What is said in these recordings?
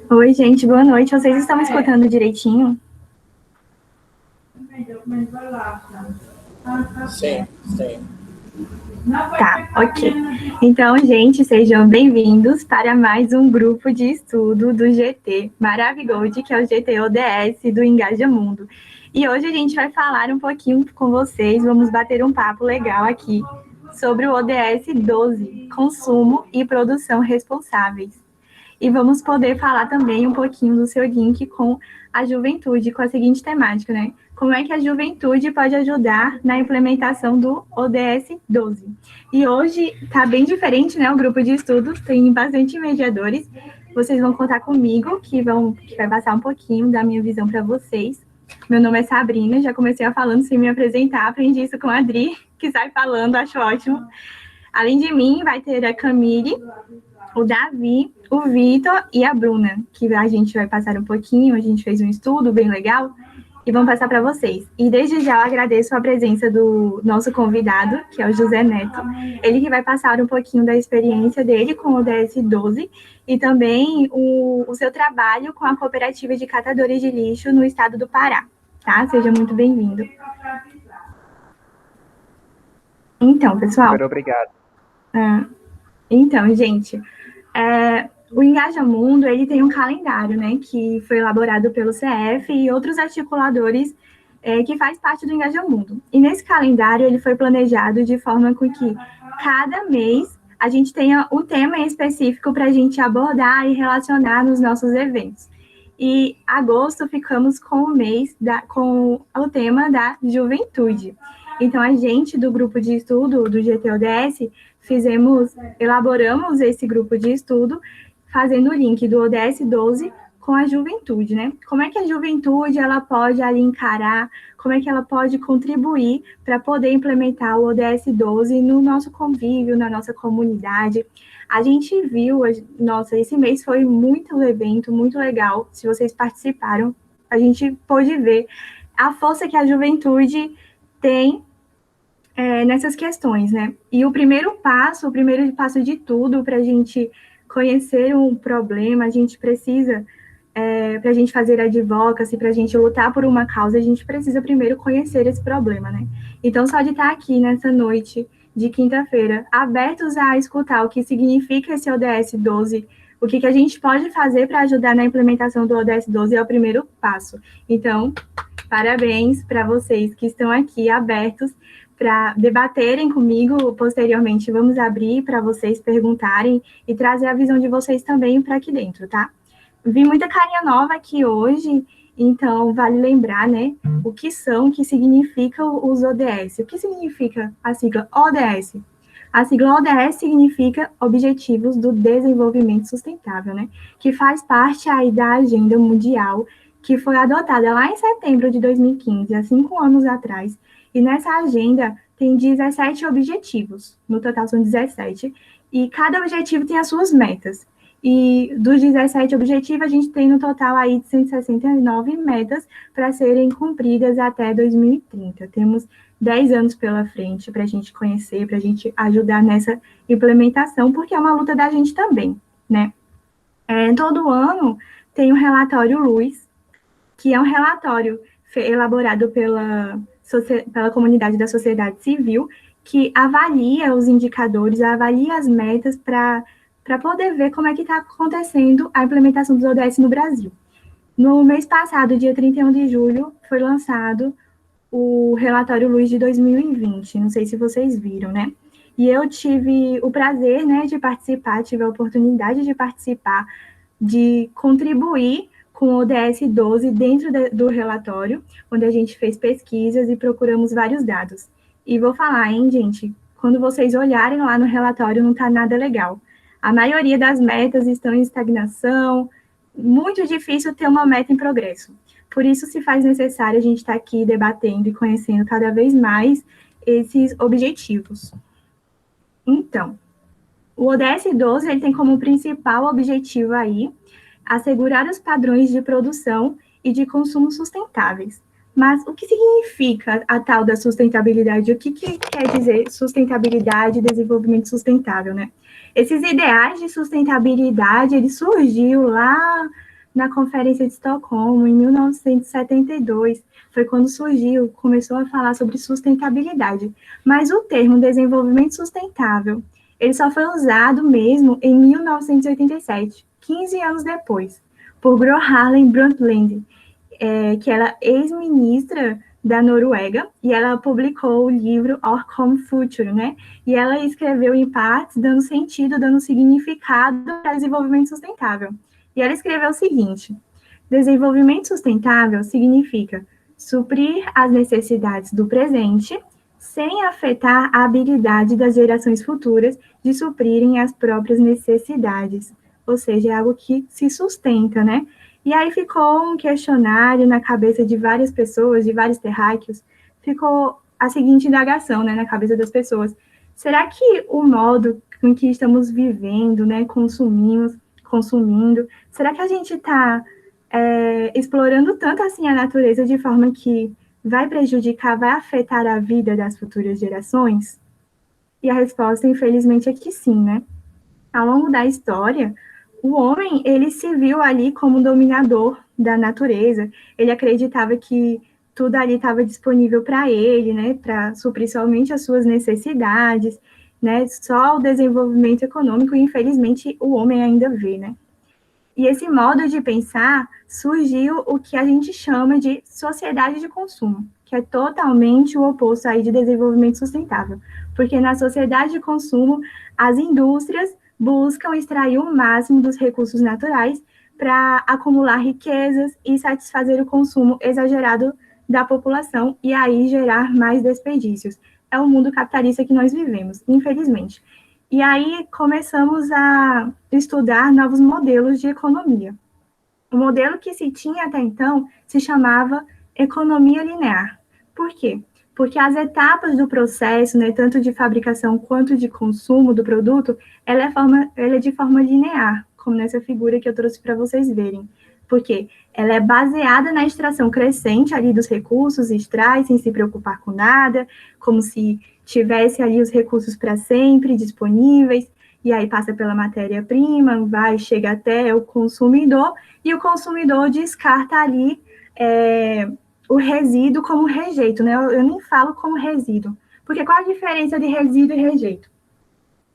Oi, gente, boa noite. Vocês estão me escutando direitinho? Sim, sim. Tá, ok. Então, gente, sejam bem-vindos para mais um grupo de estudo do GT Maravigold, que é o GT ODS do Engaja Mundo. E hoje a gente vai falar um pouquinho com vocês, vamos bater um papo legal aqui sobre o ODS 12, consumo e produção responsáveis. E vamos poder falar também um pouquinho do seu link com a juventude, com a seguinte temática, né? Como é que a juventude pode ajudar na implementação do ODS 12? E hoje está bem diferente, né? O grupo de estudos tem bastante mediadores. Vocês vão contar comigo, que vai passar um pouquinho da minha visão para vocês. Meu nome é Sabrina, já comecei a falando sem me apresentar, aprendi isso com a Adri, que sai falando, acho ótimo. Além de mim, vai ter a Camille, o Davi, o Vitor e a Bruna, que a gente vai passar um pouquinho, a gente fez um estudo bem legal, e vamos passar para vocês. E desde já eu agradeço a presença do nosso convidado, que é o José Neto, ele que vai passar um pouquinho da experiência dele com o DS12 e também o seu trabalho com a Cooperativa de Catadores de Lixo no estado do Pará, tá? Seja muito bem-vindo. Então, pessoal... Super obrigado. Então, gente... O Engaja Mundo, ele tem um calendário, né, que foi elaborado pelo CF e outros articuladores que faz parte do Engaja Mundo. E nesse calendário, ele foi planejado de forma com que cada mês a gente tenha um tema específico para a gente abordar e relacionar nos nossos eventos. E agosto ficamos com com o tema da juventude. Então, a gente do grupo de estudo do GTODS elaboramos esse grupo de estudo fazendo o link do ODS 12 com a juventude, né? Como é que a juventude ela pode ali encarar, como é que ela pode contribuir para poder implementar o ODS 12 no nosso convívio, na nossa comunidade. A gente viu, esse mês foi muito evento, muito legal. Se vocês participaram, a gente pôde ver a força que a juventude tem nessas questões, né? E o primeiro passo de tudo para a gente conhecer um problema, a gente precisa, para a gente fazer advocacy, para a gente lutar por uma causa, a gente precisa primeiro conhecer esse problema, né? Então, só de estar aqui nessa noite de quinta-feira, abertos a escutar o que significa esse ODS 12, o que a gente pode fazer para ajudar na implementação do ODS 12 é o primeiro passo. Então, parabéns para vocês que estão aqui abertos para debaterem comigo. Posteriormente, vamos abrir para vocês perguntarem e trazer a visão de vocês também para aqui dentro, tá? Vi muita carinha nova aqui hoje, então vale lembrar, né, o que significa os ODS. O que significa a sigla ODS? A sigla ODS significa Objetivos do Desenvolvimento Sustentável, né, que faz parte aí da Agenda Mundial, que foi adotada lá em setembro de 2015, há 5 anos atrás. E nessa agenda tem 17 objetivos, no total são 17, e cada objetivo tem as suas metas. E dos 17 objetivos, a gente tem no total aí 169 metas para serem cumpridas até 2030. Temos 10 anos pela frente para a gente conhecer, para a gente ajudar nessa implementação, porque é uma luta da gente também, né? Todo ano tem o relatório Luz, que é um relatório elaborado pela comunidade da sociedade civil, que avalia os indicadores, avalia as metas para poder ver como é que está acontecendo a implementação dos ODS no Brasil. No mês passado, dia 31 de julho, foi lançado o relatório Luz de 2020, não sei se vocês viram, né? E eu tive o prazer, né, de participar, tive a oportunidade de participar, de contribuir com o ODS 12 dentro do relatório, onde a gente fez pesquisas e procuramos vários dados. E vou falar, hein, gente, quando vocês olharem lá no relatório, não está nada legal. A maioria das metas estão em estagnação, muito difícil ter uma meta em progresso. Por isso se faz necessário a gente estar aqui debatendo e conhecendo cada vez mais esses objetivos. Então, o ODS 12 ele tem como principal objetivo aí assegurar os padrões de produção e de consumo sustentáveis. Mas o que significa a tal da sustentabilidade? O que quer dizer sustentabilidade e desenvolvimento sustentável, né? Esses ideais de sustentabilidade, ele surgiu lá na Conferência de Estocolmo, em 1972. Foi quando surgiu, começou a falar sobre sustentabilidade. Mas o termo desenvolvimento sustentável, ele só foi usado mesmo em 1987, 15 anos depois, por Gro Harlem Brundtland, que ela é ex-ministra da Noruega, e ela publicou o livro Our Common Future, né? E ela escreveu em partes, dando sentido, dando significado para desenvolvimento sustentável. E ela escreveu o seguinte: desenvolvimento sustentável significa suprir as necessidades do presente sem afetar a habilidade das gerações futuras de suprirem as próprias necessidades. Ou seja, é algo que se sustenta, né? E aí ficou um questionário na cabeça de várias pessoas, de vários terráqueos, ficou a seguinte indagação, né, na cabeça das pessoas: será que o modo com que estamos vivendo, né, consumindo, será que a gente está explorando tanto assim a natureza de forma que vai prejudicar, vai afetar a vida das futuras gerações? E a resposta, infelizmente, é que sim, né? Ao longo da história, o homem, ele se viu ali como dominador da natureza, ele acreditava que tudo ali estava disponível para ele, né, para suprir somente as suas necessidades, né, só o desenvolvimento econômico, e infelizmente o homem ainda vê, né. E esse modo de pensar surgiu o que a gente chama de sociedade de consumo, que é totalmente o oposto aí de desenvolvimento sustentável. Porque na sociedade de consumo, as indústrias buscam extrair o máximo dos recursos naturais para acumular riquezas e satisfazer o consumo exagerado da população e aí gerar mais desperdícios. É o mundo capitalista que nós vivemos, infelizmente. E aí começamos a estudar novos modelos de economia. O modelo que se tinha até então se chamava economia linear. Por quê? Porque as etapas do processo, né, tanto de fabricação quanto de consumo do produto, ela é de forma linear, como nessa figura que eu trouxe para vocês verem. Porque ela é baseada na extração crescente ali dos recursos, extrai sem se preocupar com nada, como se tivesse ali os recursos para sempre disponíveis, e aí passa pela matéria-prima, vai, chega até o consumidor, e o consumidor descarta ali o resíduo como rejeito, né? Eu nem falo como resíduo, porque qual a diferença de resíduo e rejeito?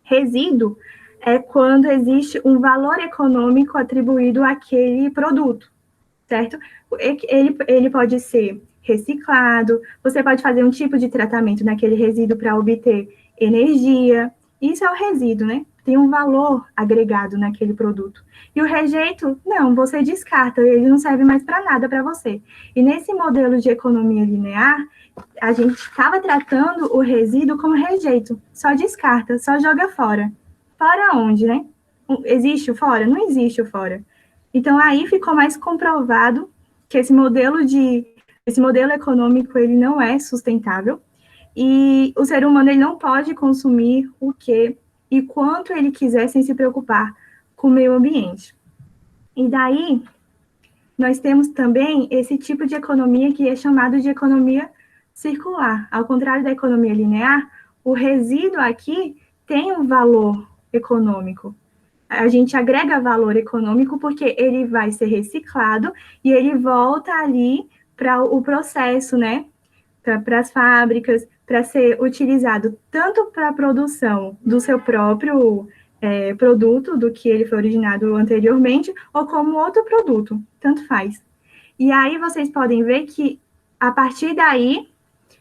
Resíduo é quando existe um valor econômico atribuído àquele produto, certo? Ele pode ser reciclado, você pode fazer um tipo de tratamento naquele resíduo para obter energia. Isso é o resíduo, né? Tem um valor agregado naquele produto. E o rejeito, não, você descarta, ele não serve mais para nada para você. E nesse modelo de economia linear, a gente estava tratando o resíduo como rejeito, só descarta, só joga fora. Fora onde, né? Existe o fora? Não existe o fora. Então, aí ficou mais comprovado que esse modelo econômico, ele não é sustentável, e o ser humano ele não pode consumir o que e quanto ele quiser sem se preocupar com o meio ambiente. E daí, nós temos também esse tipo de economia que é chamado de economia circular. Ao contrário da economia linear, o resíduo aqui tem um valor econômico. A gente agrega valor econômico porque ele vai ser reciclado e ele volta ali para o processo, né? Para as fábricas, para ser utilizado tanto para a produção do seu próprio produto, do que ele foi originado anteriormente, ou como outro produto, tanto faz. E aí vocês podem ver que, a partir daí,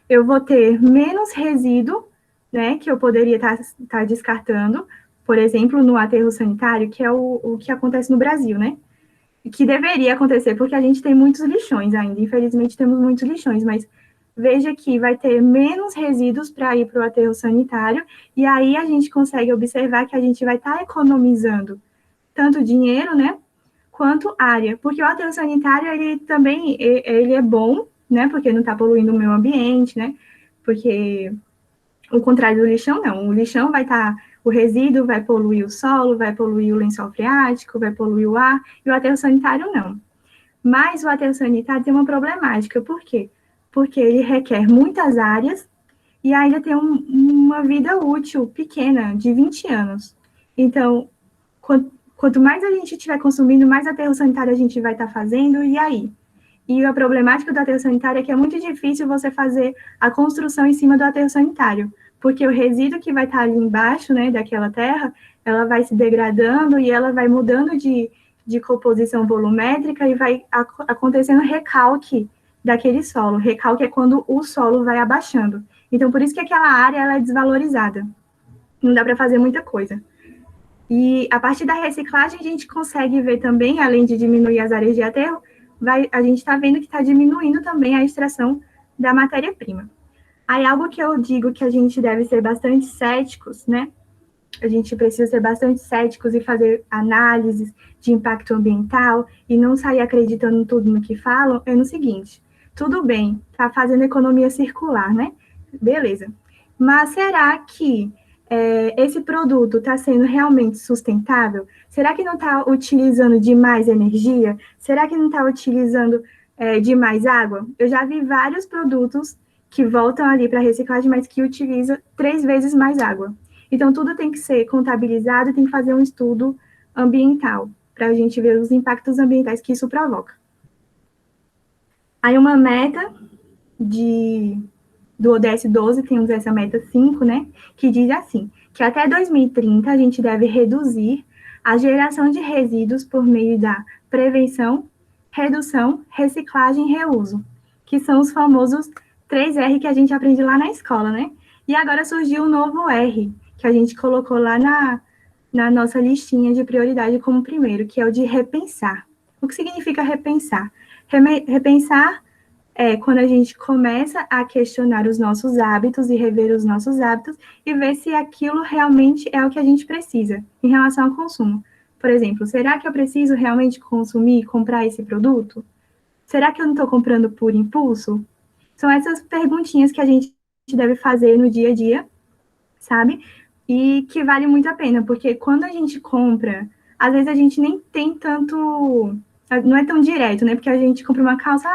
eu vou ter menos resíduo, né, que eu poderia estar descartando, por exemplo, no aterro sanitário, que é o que acontece no Brasil, né? Que deveria acontecer, porque a gente tem muitos lixões ainda, infelizmente temos muitos lixões, mas veja que vai ter menos resíduos para ir para o aterro sanitário, e aí a gente consegue observar que a gente vai estar economizando tanto dinheiro, né, quanto área, porque o aterro sanitário, ele também, ele é bom, né, porque não está poluindo o meio ambiente, né, porque o contrário do lixão, não. O lixão vai estar, o resíduo vai poluir o solo, vai poluir o lençol freático, vai poluir o ar, e o aterro sanitário não. Mas o aterro sanitário tem uma problemática. Por quê? Porque ele requer muitas áreas e ainda tem uma vida útil pequena, de 20 anos. Então, quanto mais a gente estiver consumindo, mais aterro sanitário a gente vai estar fazendo, e aí? E a problemática do aterro sanitário é que é muito difícil você fazer a construção em cima do aterro sanitário, porque o resíduo que vai estar ali embaixo, né, daquela terra, ela vai se degradando e ela vai mudando de composição volumétrica e vai acontecendo recalque daquele solo. Recalque é quando o solo vai abaixando. Então, por isso que aquela área ela é desvalorizada. Não dá para fazer muita coisa. E a partir da reciclagem, a gente consegue ver também, além de diminuir as áreas de aterro, a gente está vendo que está diminuindo também a extração da matéria-prima. Aí, algo que eu digo que a gente deve ser bastante céticos, né? A gente precisa ser bastante céticos e fazer análises de impacto ambiental e não sair acreditando tudo no que falam, é no seguinte: tudo bem, tá fazendo economia circular, né? Beleza. Mas será que esse produto está sendo realmente sustentável? Será que não está utilizando demais energia? Será que não está utilizando demais água? Eu já vi vários produtos que voltam ali para reciclagem, mas que utilizam 3 vezes mais água. Então, tudo tem que ser contabilizado e tem que fazer um estudo ambiental para a gente ver os impactos ambientais que isso provoca. Aí, uma meta do ODS 12, temos essa meta 5, né, que diz assim, que até 2030 a gente deve reduzir a geração de resíduos por meio da prevenção, redução, reciclagem e reuso, que são os famosos 3R que a gente aprende lá na escola, né? E agora surgiu um novo R, que a gente colocou lá na nossa listinha de prioridade como primeiro, que é o de repensar. O que significa repensar? Repensar quando a gente começa a questionar os nossos hábitos e rever os nossos hábitos e ver se aquilo realmente é o que a gente precisa em relação ao consumo. Por exemplo, será que eu preciso realmente consumir, comprar esse produto? Será que eu não estou comprando por impulso? São essas perguntinhas que a gente deve fazer no dia a dia, sabe? E que vale muito a pena, porque quando a gente compra, às vezes a gente nem tem tanto. Não é tão direto, né? Porque a gente compra uma calça,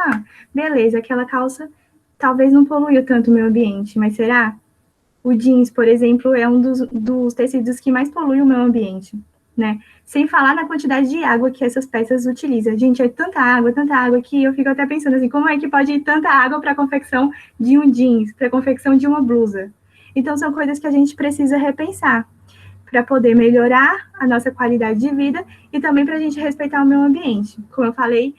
beleza, aquela calça talvez não poluiu tanto o meio ambiente, mas será? O jeans, por exemplo, é um dos tecidos que mais polui o meio ambiente, né? Sem falar na quantidade de água que essas peças utilizam. Gente, é tanta água que eu fico até pensando assim, como é que pode ir tanta água para a confecção de um jeans, para a confecção de uma blusa? Então, são coisas que a gente precisa repensar para poder melhorar a nossa qualidade de vida e também para a gente respeitar o meio ambiente. Como eu falei,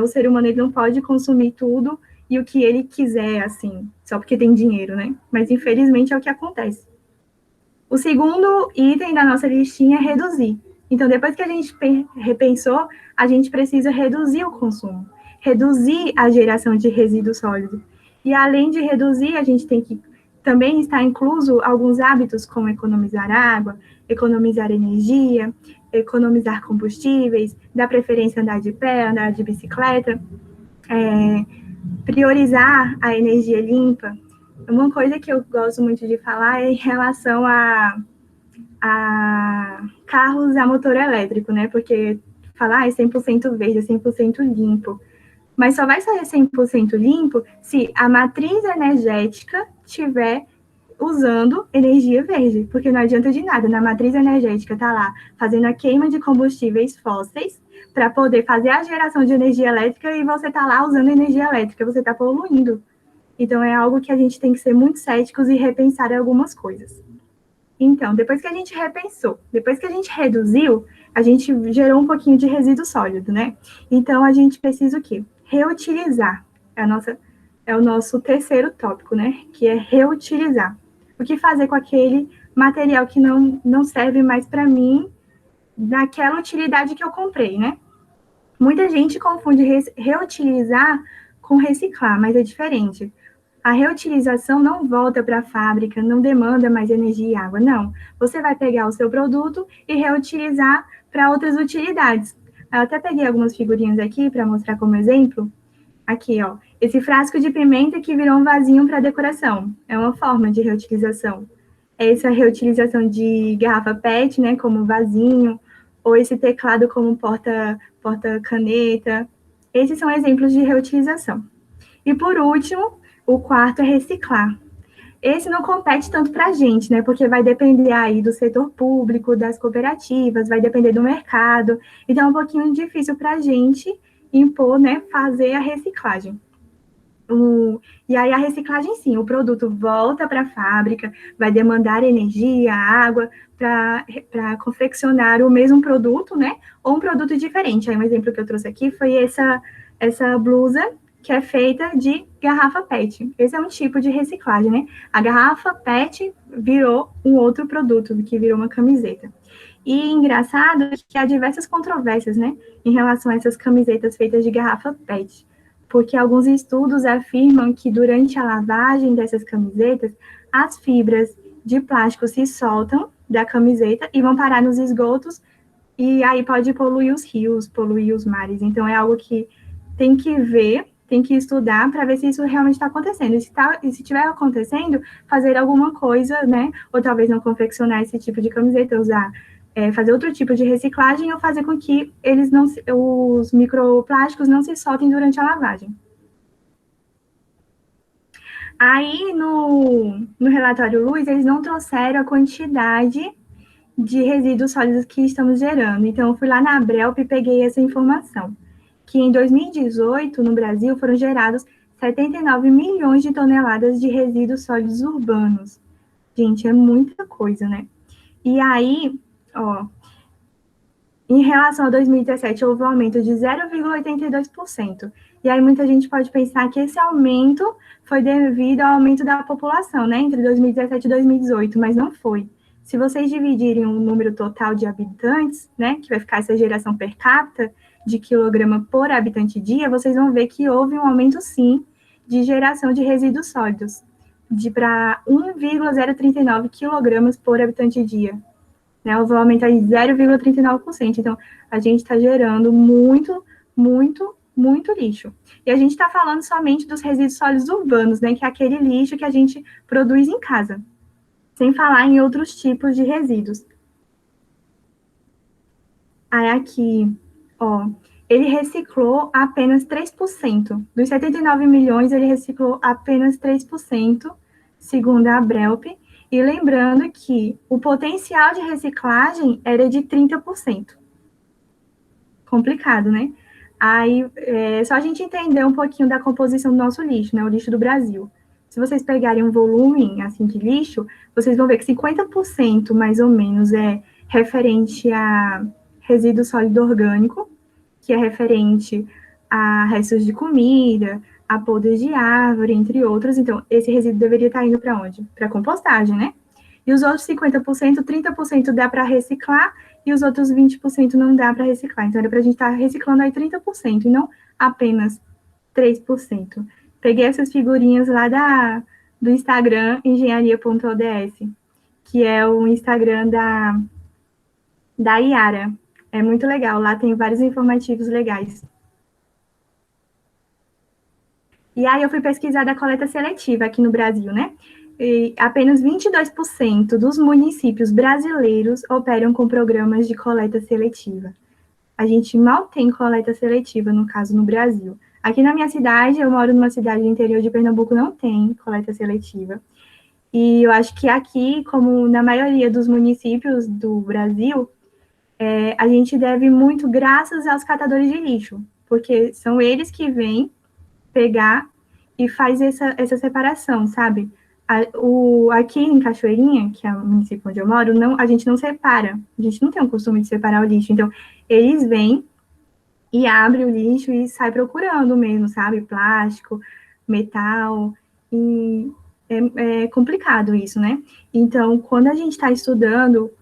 o ser humano ele não pode consumir tudo e o que ele quiser, assim, só porque tem dinheiro, né? Mas infelizmente é o que acontece. O segundo item da nossa listinha é reduzir. Então, depois que a gente repensou, a gente precisa reduzir o consumo, reduzir a geração de resíduo sólido. E além de reduzir, a gente tem que também estar incluso alguns hábitos, como economizar água, economizar energia, economizar combustíveis, dar preferência a andar de pé, andar de bicicleta, priorizar a energia limpa. Uma coisa que eu gosto muito de falar é em relação a carros a motor elétrico, né? Porque falar é 100% verde, é 100% limpo. Mas só vai ser 100% limpo se a matriz energética tiver usando energia verde, porque não adianta de nada. Na matriz energética tá lá fazendo a queima de combustíveis fósseis para poder fazer a geração de energia elétrica e você tá lá usando energia elétrica, você tá poluindo. Então é algo que a gente tem que ser muito céticos e repensar algumas coisas. Então, depois que a gente repensou, depois que a gente reduziu, a gente gerou um pouquinho de resíduo sólido, né? Então, a gente precisa o quê? Reutilizar. É o nosso terceiro tópico, né? Que é reutilizar. O que fazer com aquele material que não serve mais para mim naquela utilidade que eu comprei, né? Muita gente confunde reutilizar com reciclar, mas é diferente. A reutilização não volta para a fábrica, não demanda mais energia e água, não. Você vai pegar o seu produto e reutilizar para outras utilidades. Eu até peguei algumas figurinhas aqui para mostrar como exemplo. Aqui, ó. Esse frasco de pimenta que virou um vasinho para decoração. É uma forma de reutilização. Essa reutilização de garrafa PET, né, como vasinho, ou esse teclado como porta-caneta. Esses são exemplos de reutilização. E por último, o quarto é reciclar. esse não compete tanto para a gente, né? Porque vai depender aí do setor público, das cooperativas, vai depender do mercado. Então, é um pouquinho difícil para a gente impor, né? Fazer a reciclagem. E aí a reciclagem, sim, o produto volta para a fábrica, vai demandar energia, água, para confeccionar o mesmo produto, né? Ou um produto diferente. Aí um exemplo que eu trouxe aqui foi essa blusa que é feita de garrafa PET. Esse é um tipo de reciclagem, né? A garrafa PET virou um outro produto, que virou uma camiseta. E engraçado que há diversas controvérsias, né, em relação a essas camisetas feitas de garrafa PET, porque alguns estudos afirmam que durante a lavagem dessas camisetas, as fibras de plástico se soltam da camiseta e vão parar nos esgotos, e aí pode poluir os rios, poluir os mares. Então é algo que tem que ver, tem que estudar para ver se isso realmente está acontecendo. E se estiver acontecendo, fazer alguma coisa, né? Ou talvez não confeccionar esse tipo de camiseta, usar fazer outro tipo de reciclagem ou fazer com que os microplásticos não se soltem durante a lavagem. Aí, no relatório Luz, eles não trouxeram a quantidade de resíduos sólidos que estamos gerando. Então, eu fui lá na Abrelp e peguei essa informação, que em 2018, no Brasil, foram gerados 79 milhões de toneladas de resíduos sólidos urbanos. Gente, é muita coisa, né? E aí, ó, em relação a 2017, houve um aumento de 0,82%. E aí muita gente pode pensar que esse aumento foi devido ao aumento da população, né, entre 2017 e 2018, mas não foi. Se vocês dividirem o número total de habitantes, né, que vai ficar essa geração per capita de quilograma por habitante dia, vocês vão ver que houve um aumento, sim, de geração de resíduos sólidos, de para 1,039 quilogramas por habitante dia, né? Houve um aumento aí de 0,39%. Então, a gente está gerando muito, muito, muito lixo. E a gente está falando somente dos resíduos sólidos urbanos, né? Que é aquele lixo que a gente produz em casa, sem falar em outros tipos de resíduos. Aí aqui, ó, ele reciclou apenas 3%. Dos 79 milhões, ele reciclou apenas 3%, segundo a Abrelp. E lembrando que o potencial de reciclagem era de 30%. Complicado, né? Aí, só a gente entender um pouquinho da composição do nosso lixo, né? O lixo do Brasil. Se vocês pegarem um volume, assim, de lixo, vocês vão ver que 50% mais ou menos é referente a resíduo sólido orgânico, que é referente a restos de comida, a podres de árvore, entre outros. Então, esse resíduo deveria estar indo para onde? Para compostagem, né? E os outros 50%, 30% dá para reciclar e os outros 20% não dá para reciclar. Então, era para a gente estar reciclando aí 30% e não apenas 3%. Peguei essas figurinhas lá do Instagram engenharia.ods, que é o Instagram da Iara. É muito legal, lá tem vários informativos legais. E aí eu fui pesquisar da coleta seletiva aqui no Brasil, né? E apenas 22% dos municípios brasileiros operam com programas de coleta seletiva. A gente mal tem coleta seletiva, no caso, no Brasil. Aqui na minha cidade, eu moro numa cidade do interior de Pernambuco, não tem coleta seletiva. E eu acho que aqui, como na maioria dos municípios do Brasil, a gente deve muito graças aos catadores de lixo, porque são eles que vêm pegar e faz essa separação, sabe? Aqui em Cachoeirinha, que é o município onde eu moro, a gente não separa. A gente não tem o costume de separar o lixo. Então, eles vêm e abrem o lixo e saem procurando mesmo, sabe? Plástico, metal. E é complicado isso, né? Então, quando a gente está estudando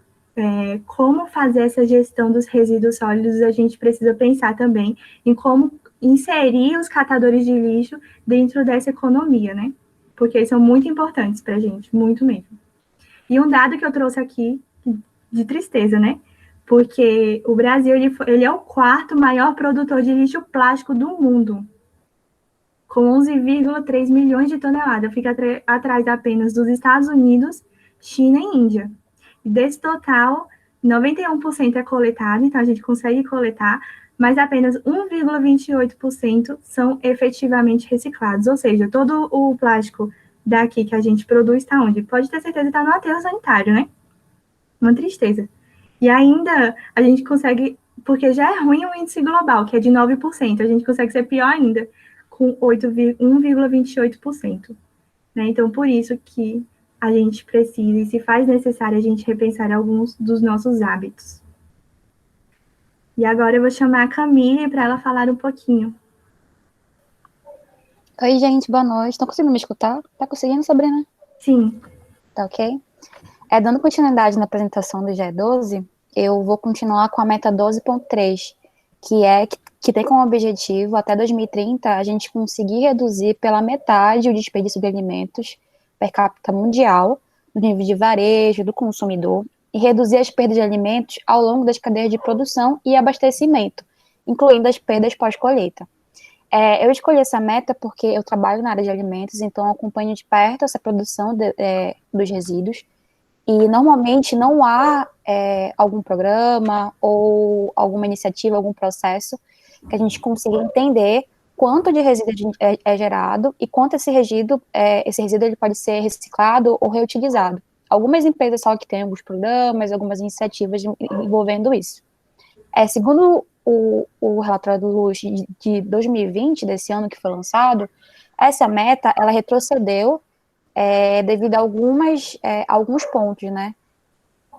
como fazer essa gestão dos resíduos sólidos, a gente precisa pensar também em como inserir os catadores de lixo dentro dessa economia, né? Porque eles são muito importantes para a gente, muito mesmo. E um dado que eu trouxe aqui, de tristeza, né? Porque o Brasil ele é o quarto maior produtor de lixo plástico do mundo, com 11,3 milhões de toneladas. Fica atrás apenas dos Estados Unidos, China e Índia. E desse total, 91% é coletado, então a gente consegue coletar, mas apenas 1,28% são efetivamente reciclados, ou seja, todo o plástico daqui que a gente produz está onde? Pode ter certeza que está no aterro sanitário, né? Uma tristeza. E ainda a gente consegue, porque já é ruim o índice global, que é de 9%, a gente consegue ser pior ainda, com 1,28%. Né? Então, por isso que a gente precisa, e se faz necessário, a gente repensar alguns dos nossos hábitos. E agora eu vou chamar a Camille para ela falar um pouquinho. Oi, gente, boa noite. Estão conseguindo me escutar? Tá conseguindo, Sabrina? Sim. Tá ok? Dando continuidade na apresentação do GE12, eu vou continuar com a meta 12.3, que tem como objetivo, até 2030, a gente conseguir reduzir pela metade o desperdício de alimentos per capita mundial, no nível de varejo, do consumidor, e reduzir as perdas de alimentos ao longo das cadeias de produção e abastecimento, incluindo as perdas pós-colheita. Eu escolhi essa meta porque eu trabalho na área de alimentos, então eu acompanho de perto essa produção dos resíduos, e normalmente não há algum programa ou alguma iniciativa, algum processo que a gente consiga entender quanto de resíduo é gerado e quanto esse resíduo ele pode ser reciclado ou reutilizado. Algumas empresas só que têm alguns programas, algumas iniciativas envolvendo isso. Segundo o relatório do Luz de 2020, desse ano que foi lançado, essa meta, ela retrocedeu devido a alguns pontos, né?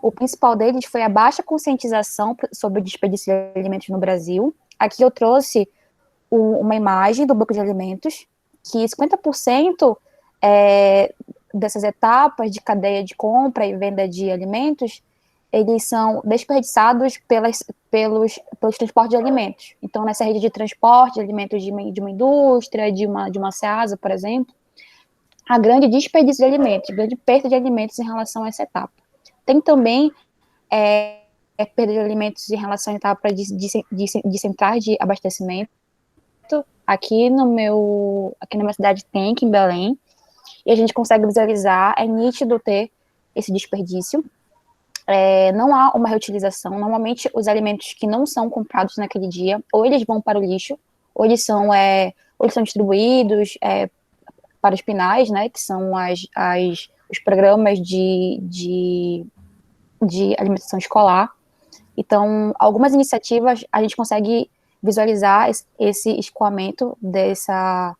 O principal deles foi a baixa conscientização sobre o desperdício de alimentos no Brasil. Aqui eu trouxe uma imagem do banco de alimentos, que 50% dessas etapas de cadeia de compra e venda de alimentos, eles são desperdiçados pelos transportes de alimentos. Então, nessa rede de transporte de alimentos de uma indústria, de uma SEASA, por exemplo, a grande desperdício de alimentos, grande perda de alimentos em relação a essa etapa. Tem também perda de alimentos em relação à etapa de centrais de abastecimento. Aqui na minha cidade tem, aqui em Belém, e a gente consegue visualizar, é nítido ter esse desperdício. Não há uma reutilização. Normalmente, os alimentos que não são comprados naquele dia, ou eles vão para o lixo, ou eles são distribuídos para os PNAEs, né, que são os programas de alimentação escolar. Então, algumas iniciativas a gente consegue visualizar esse escoamento dessa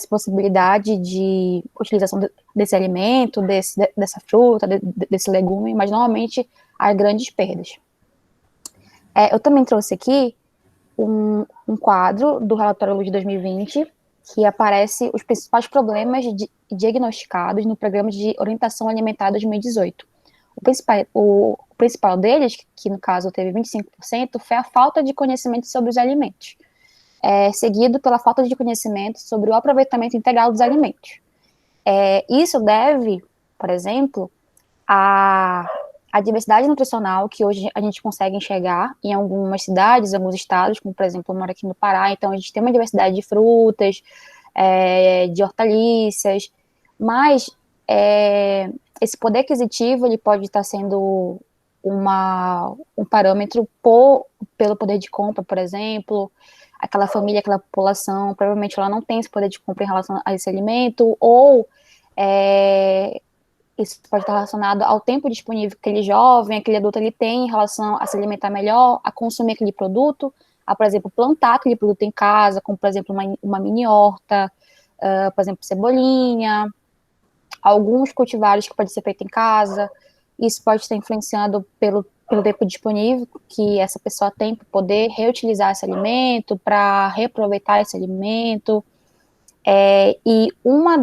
possibilidade de utilização desse alimento, dessa fruta, desse legume, mas normalmente há grandes perdas. Eu também trouxe aqui um quadro do relatório Luz de 2020, que aparece os principais problemas diagnosticados no programa de orientação alimentar 2018. O principal deles, que no caso teve 25%, foi a falta de conhecimento sobre os alimentos, seguido pela falta de conhecimento sobre o aproveitamento integral dos alimentos. Isso deve, por exemplo, à diversidade nutricional que hoje a gente consegue enxergar em algumas cidades, em alguns estados, como por exemplo, eu moro aqui no Pará, então a gente tem uma diversidade de frutas, de hortaliças, mas esse poder aquisitivo ele pode estar sendo um parâmetro pelo poder de compra, por exemplo. Aquela família, aquela população, provavelmente ela não tem esse poder de compra em relação a esse alimento, ou isso pode estar relacionado ao tempo disponível que aquele jovem, aquele adulto, ele tem em relação a se alimentar melhor, a consumir aquele produto, a, por exemplo, plantar aquele produto em casa, como, por exemplo, uma mini horta, por exemplo, cebolinha, alguns cultivares que podem ser feitos em casa. Isso pode estar influenciando pelo tempo disponível que essa pessoa tem para poder reutilizar esse alimento, para reaproveitar esse alimento. E uma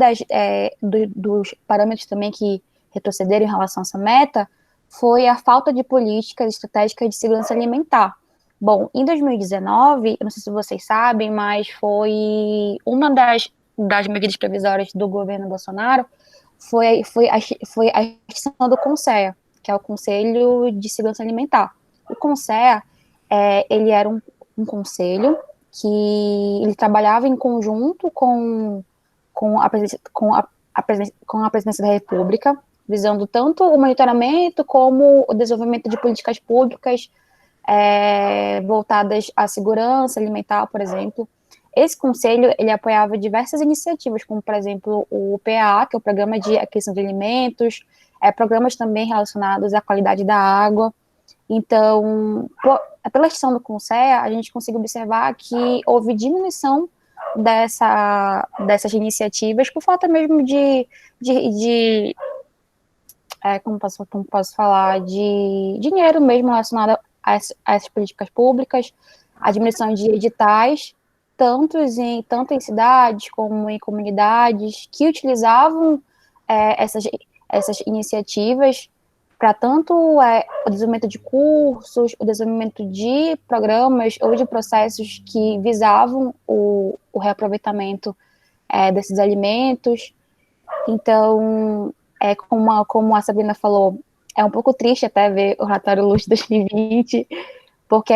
dos parâmetros também que retrocederam em relação a essa meta foi a falta de políticas estratégicas de segurança alimentar. Bom, em 2019, eu não sei se vocês sabem, mas foi uma das medidas provisórias do governo Bolsonaro foi a extinção do CONSEA, que é o Conselho de Segurança Alimentar. O CONSEA, ele era um conselho que ele trabalhava em conjunto com a presidência da República, visando tanto o monitoramento como o desenvolvimento de políticas públicas voltadas à segurança alimentar, por exemplo. esse conselho, ele apoiava diversas iniciativas, como, por exemplo, o PAA, que é o Programa de Aquisição de Alimentos, programas também relacionados à qualidade da água. Então, pela gestão do CONSEA, a gente conseguiu observar que houve diminuição dessas iniciativas por falta mesmo de como posso falar, de dinheiro mesmo relacionado a essas políticas públicas, a diminuição de editais, tanto em cidades como em comunidades, que utilizavam essas iniciativas para tanto o desenvolvimento de cursos, o desenvolvimento de programas ou de processos que visavam o reaproveitamento desses alimentos. Então, como a Sabrina falou, é um pouco triste até ver o relatório Luz 2020, porque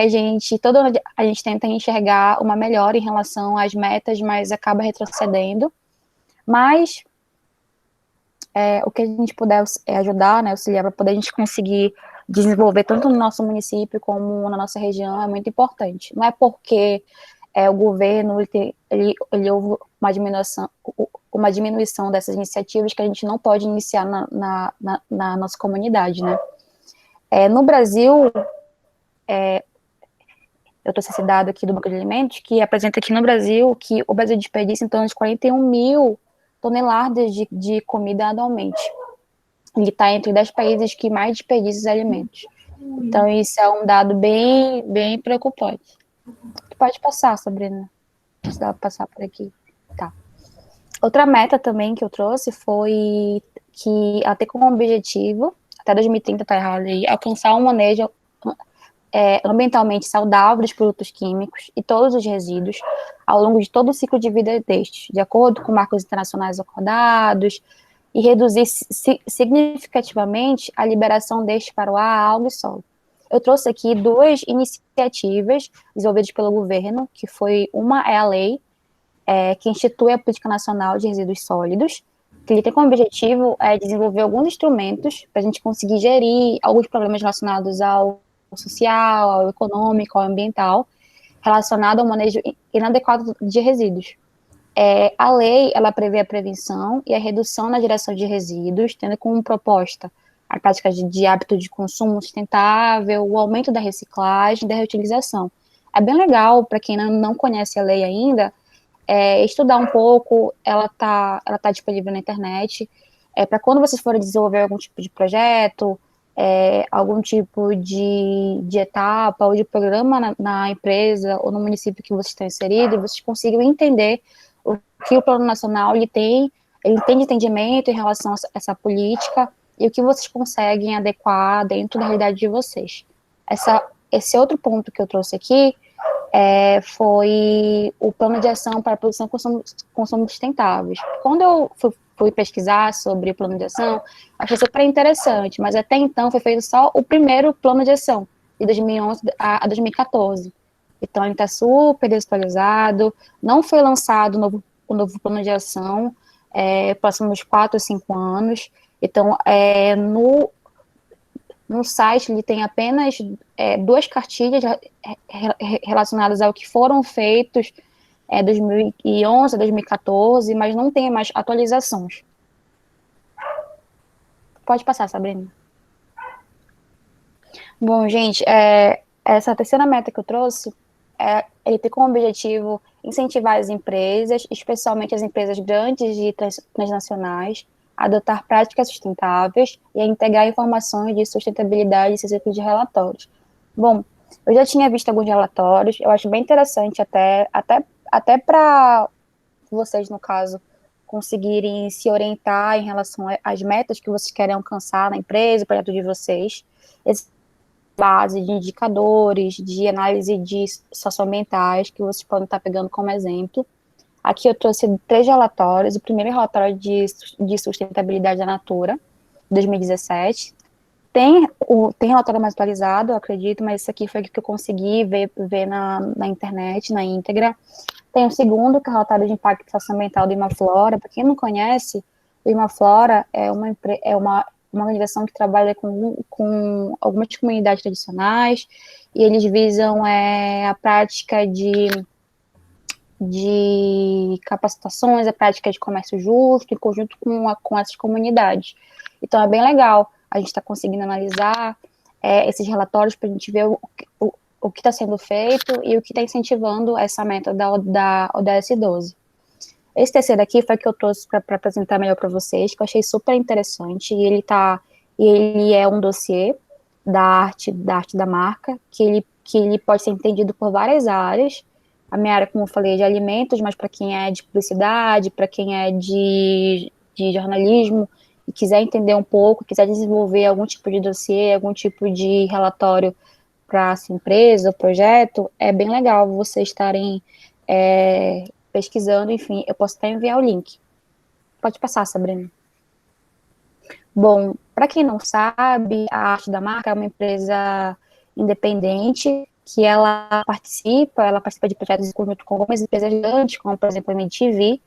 todo ano a gente tenta enxergar uma melhora em relação às metas, mas acaba retrocedendo. Mas o que a gente puder ajudar, né, auxiliar para poder a gente conseguir desenvolver tanto no nosso município como na nossa região é muito importante. Não é porque o governo ele houve uma diminuição dessas iniciativas que a gente não pode iniciar na nossa comunidade, né? No Brasil, eu trouxe esse dado aqui do Banco de Alimentos, que apresenta aqui no Brasil que o Brasil desperdiça em torno de 41 mil toneladas de comida anualmente. Ele está entre 10 países que mais desperdiçam alimentos. Então, isso é um dado bem, bem preocupante. Pode passar, Sabrina. Precisava passar por aqui. Tá. Outra meta também que eu trouxe foi que ela tem como objetivo, até 2030 tá errado aí, alcançar um manejo ambientalmente saudável dos produtos químicos e todos os resíduos ao longo de todo o ciclo de vida destes, de acordo com marcos internacionais acordados, e reduzir significativamente a liberação destes para o ar, água e solo. Eu trouxe aqui duas iniciativas desenvolvidas pelo governo, que foi uma é a lei que institui a Política Nacional de Resíduos Sólidos, que ele tem como objetivo desenvolver alguns instrumentos para a gente conseguir gerir alguns problemas relacionados ao social, ao econômico, ao ambiental, relacionado ao manejo inadequado de resíduos. A lei, ela prevê a prevenção e a redução na geração de resíduos, tendo como proposta a prática de hábito de consumo sustentável, o aumento da reciclagem e da reutilização. É bem legal, para quem não conhece a lei ainda, estudar um pouco, ela tá disponível na internet, para quando vocês forem desenvolver algum tipo de projeto, algum tipo de etapa ou de programa na empresa ou no município que vocês estão inseridos, vocês consigam entender o que o Plano Nacional ele tem de entendimento em relação a essa política e o que vocês conseguem adequar dentro da realidade de vocês. Esse outro ponto que eu trouxe aqui foi o Plano de Ação para a Produção e Consumo Sustentáveis. Quando eu fui pesquisar sobre o Plano de Ação, achei super interessante, mas até então foi feito só o primeiro Plano de Ação, de 2011 a 2014. Então, ele está super desatualizado, não foi lançado o novo plano de ação, próximos 4 ou 5 anos. Então, no site, ele tem apenas 2 cartilhas relacionadas ao que foram feitos 2011 a 2014, mas não tem mais atualizações. Pode passar, Sabrina. Bom, gente, essa terceira meta que eu trouxe, ele tem como objetivo incentivar as empresas, especialmente as empresas grandes e transnacionais, a adotar práticas sustentáveis e a integrar informações de sustentabilidade em seu ciclo de relatórios. Bom, eu já tinha visto alguns relatórios, eu acho bem interessante até para vocês, no caso, conseguirem se orientar em relação às metas que vocês querem alcançar na empresa, projeto de vocês. Base de indicadores, de análise de socioambientais, que vocês podem estar pegando como exemplo. Aqui eu trouxe 3 relatórios. O primeiro relatório de sustentabilidade da Natura, 2017. Tem relatório mais atualizado, eu acredito, mas esse aqui foi o que eu consegui ver na internet, na íntegra. Tem o segundo, que é o relatório de impacto socioambiental do Imaflora. Para quem não conhece, o Imaflora é uma organização que trabalha com algumas comunidades tradicionais, e eles visam a prática de de capacitações, a prática de comércio justo, em conjunto com essas comunidades. Então, é bem legal a gente estar conseguindo analisar esses relatórios para a gente ver o que está sendo feito e o que está incentivando essa meta da ODS 12. Esse terceiro aqui foi que eu trouxe para apresentar melhor para vocês, que eu achei super interessante, e ele é um dossiê da arte da marca, que ele pode ser entendido por várias áreas. A minha área, como eu falei, é de alimentos, mas para quem é de publicidade, para quem é de jornalismo, e quiser entender um pouco, quiser desenvolver algum tipo de dossiê, algum tipo de relatório para a sua empresa, o projeto, é bem legal vocês estarem pesquisando, enfim, eu posso até enviar o link. Pode passar, Sabrina. Bom, para quem não sabe, a Arte da Marca é uma empresa independente que ela participa de projetos em conjunto com algumas empresas grandes, como, por exemplo, a MTV,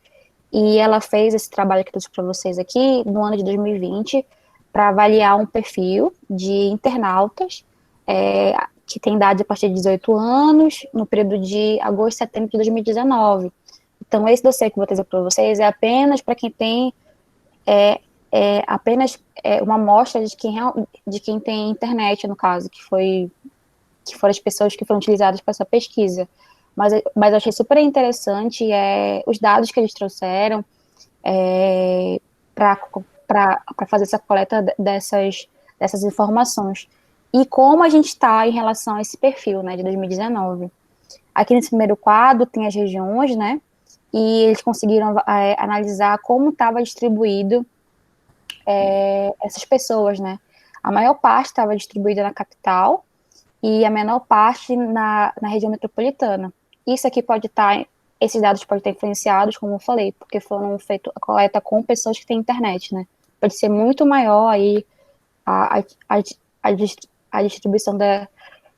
e ela fez esse trabalho que eu trouxe para vocês aqui no ano de 2020 para avaliar um perfil de internautas que tem idade a partir de 18 anos, no período de agosto e setembro de 2019. Então, esse dossiê que eu vou trazer para vocês é apenas para quem tem apenas uma amostra de quem tem internet, no caso, que foram as pessoas que foram utilizadas para essa pesquisa. Mas eu achei super interessante os dados que eles trouxeram para fazer essa coleta dessas informações. E como a gente está em relação a esse perfil, né, de 2019. Aqui nesse primeiro quadro tem as regiões, né, e eles conseguiram analisar como estava distribuído essas pessoas, né. A maior parte estava distribuída na capital e a menor parte na região metropolitana. Isso aqui esses dados podem estar influenciados, como eu falei, porque foram feitos a coleta com pessoas que têm internet, né. Pode ser muito maior aí a distribuição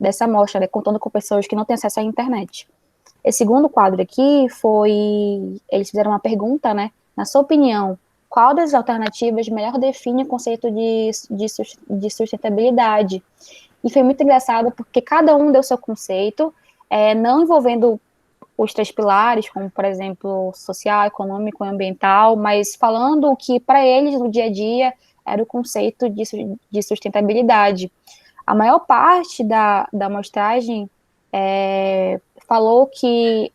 dessa amostra, né, contando com pessoas que não têm acesso à internet. Esse segundo quadro aqui eles fizeram uma pergunta, né, na sua opinião, qual das alternativas melhor define o conceito de sustentabilidade? E foi muito engraçado porque cada um deu seu conceito, não envolvendo os 3 pilares, como, por exemplo, social, econômico e ambiental, mas falando o que, para eles, no dia a dia, era o conceito de sustentabilidade. A maior parte da amostragem falou que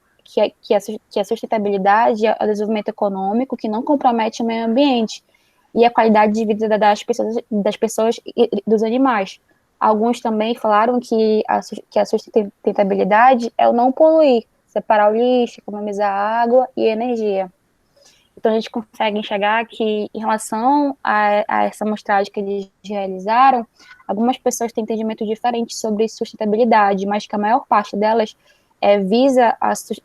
a sustentabilidade é o desenvolvimento econômico que não compromete o meio ambiente e a qualidade de vida das pessoas e dos animais. Alguns também falaram que a sustentabilidade é o não poluir, separar o lixo, economizar água e energia. Então, a gente consegue enxergar que, em relação a essa amostragem que eles realizaram, algumas pessoas têm entendimento diferente sobre sustentabilidade, mas que a maior parte delas visa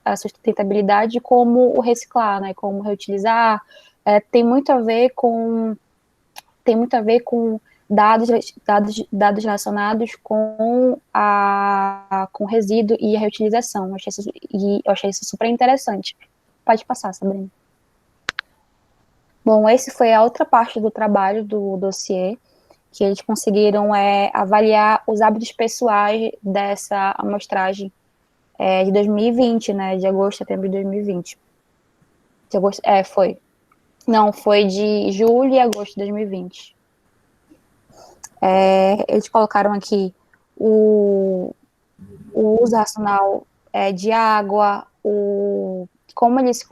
a sustentabilidade como o reciclar, né, como reutilizar, tem muito a ver com dados relacionados com resíduo e a reutilização. Eu achei isso super interessante. Pode passar, Sabrina. Bom, esse foi a outra parte do trabalho do dossiê, que eles conseguiram avaliar os hábitos pessoais dessa amostragem de 2020, né, de agosto a setembro de 2020. De agosto, foi. Não, foi de julho e agosto de 2020. Eles colocaram aqui o uso racional de água, como eles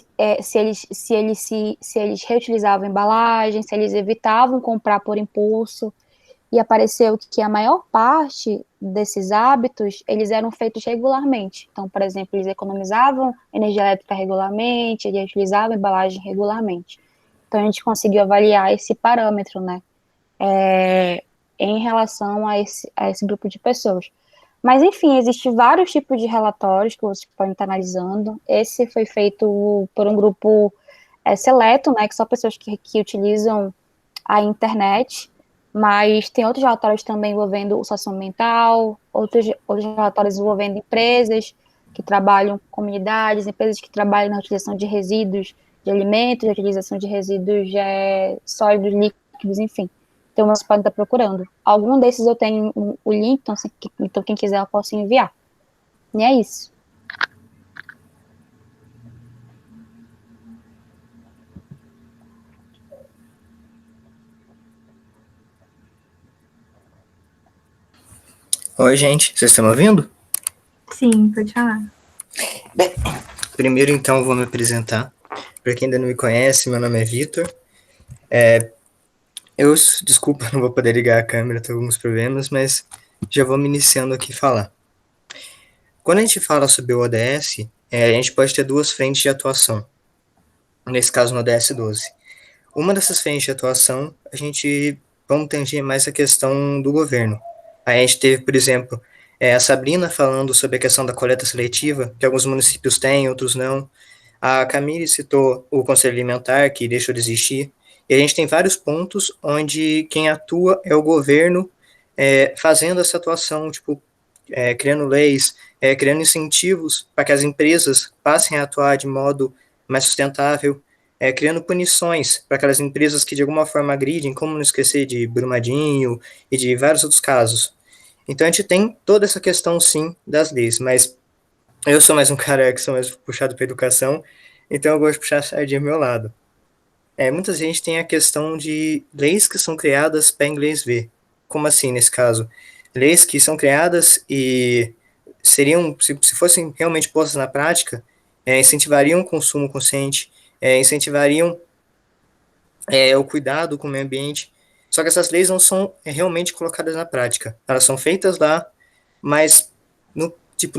se eles reutilizavam embalagem, se eles evitavam comprar por impulso, e apareceu que a maior parte desses hábitos, eles eram feitos regularmente. Então, por exemplo, eles economizavam energia elétrica regularmente, eles utilizavam embalagem regularmente. Então, a gente conseguiu avaliar esse parâmetro, né, em relação a esse grupo de pessoas. Mas, enfim, existem vários tipos de relatórios que vocês podem estar analisando. Esse foi feito por um grupo seleto, né, que são pessoas que utilizam a internet, mas tem outros relatórios também envolvendo o socioambiental, outros relatórios envolvendo empresas que trabalham com comunidades, empresas que trabalham na utilização de resíduos de alimentos, a utilização de resíduos sólidos, líquidos, enfim. Então, vocês podem estar procurando. Algum desses eu tenho o link, então quem quiser eu posso enviar. E é isso. Oi, gente, vocês estão me ouvindo? Sim, pode falar. Bem, primeiro então vou me apresentar. Para quem ainda não me conhece, meu nome é Vitor. Desculpa, não vou poder ligar a câmera, tenho alguns problemas, mas já vou me iniciando aqui a falar. Quando a gente fala sobre o ODS, a gente pode ter duas frentes de atuação. Nesse caso, no ODS 12. Uma dessas frentes de atuação, vamos tanger mais a questão do governo. Aí a gente teve, por exemplo, a Sabrina falando sobre a questão da coleta seletiva, que alguns municípios têm, outros não. A Camille citou o Conselho Alimentar, que deixou de existir. E a gente tem vários pontos onde quem atua é o governo fazendo essa atuação, tipo, criando leis, criando incentivos para que as empresas passem a atuar de modo mais sustentável, criando punições para aquelas empresas que de alguma forma agridem, como não esquecer de Brumadinho e de vários outros casos. Então a gente tem toda essa questão, sim, das leis, mas eu sou mais um cara que sou mais puxado para educação, então eu gosto de puxar a sardinha ao meu lado. Muita gente tem a questão de leis que são criadas para inglês ver. Como assim, nesse caso? Leis que são criadas e seriam, se fossem realmente postas na prática, incentivariam o consumo consciente, incentivariam o cuidado com o meio ambiente. Só que essas leis não são realmente colocadas na prática. Elas são feitas lá, mas no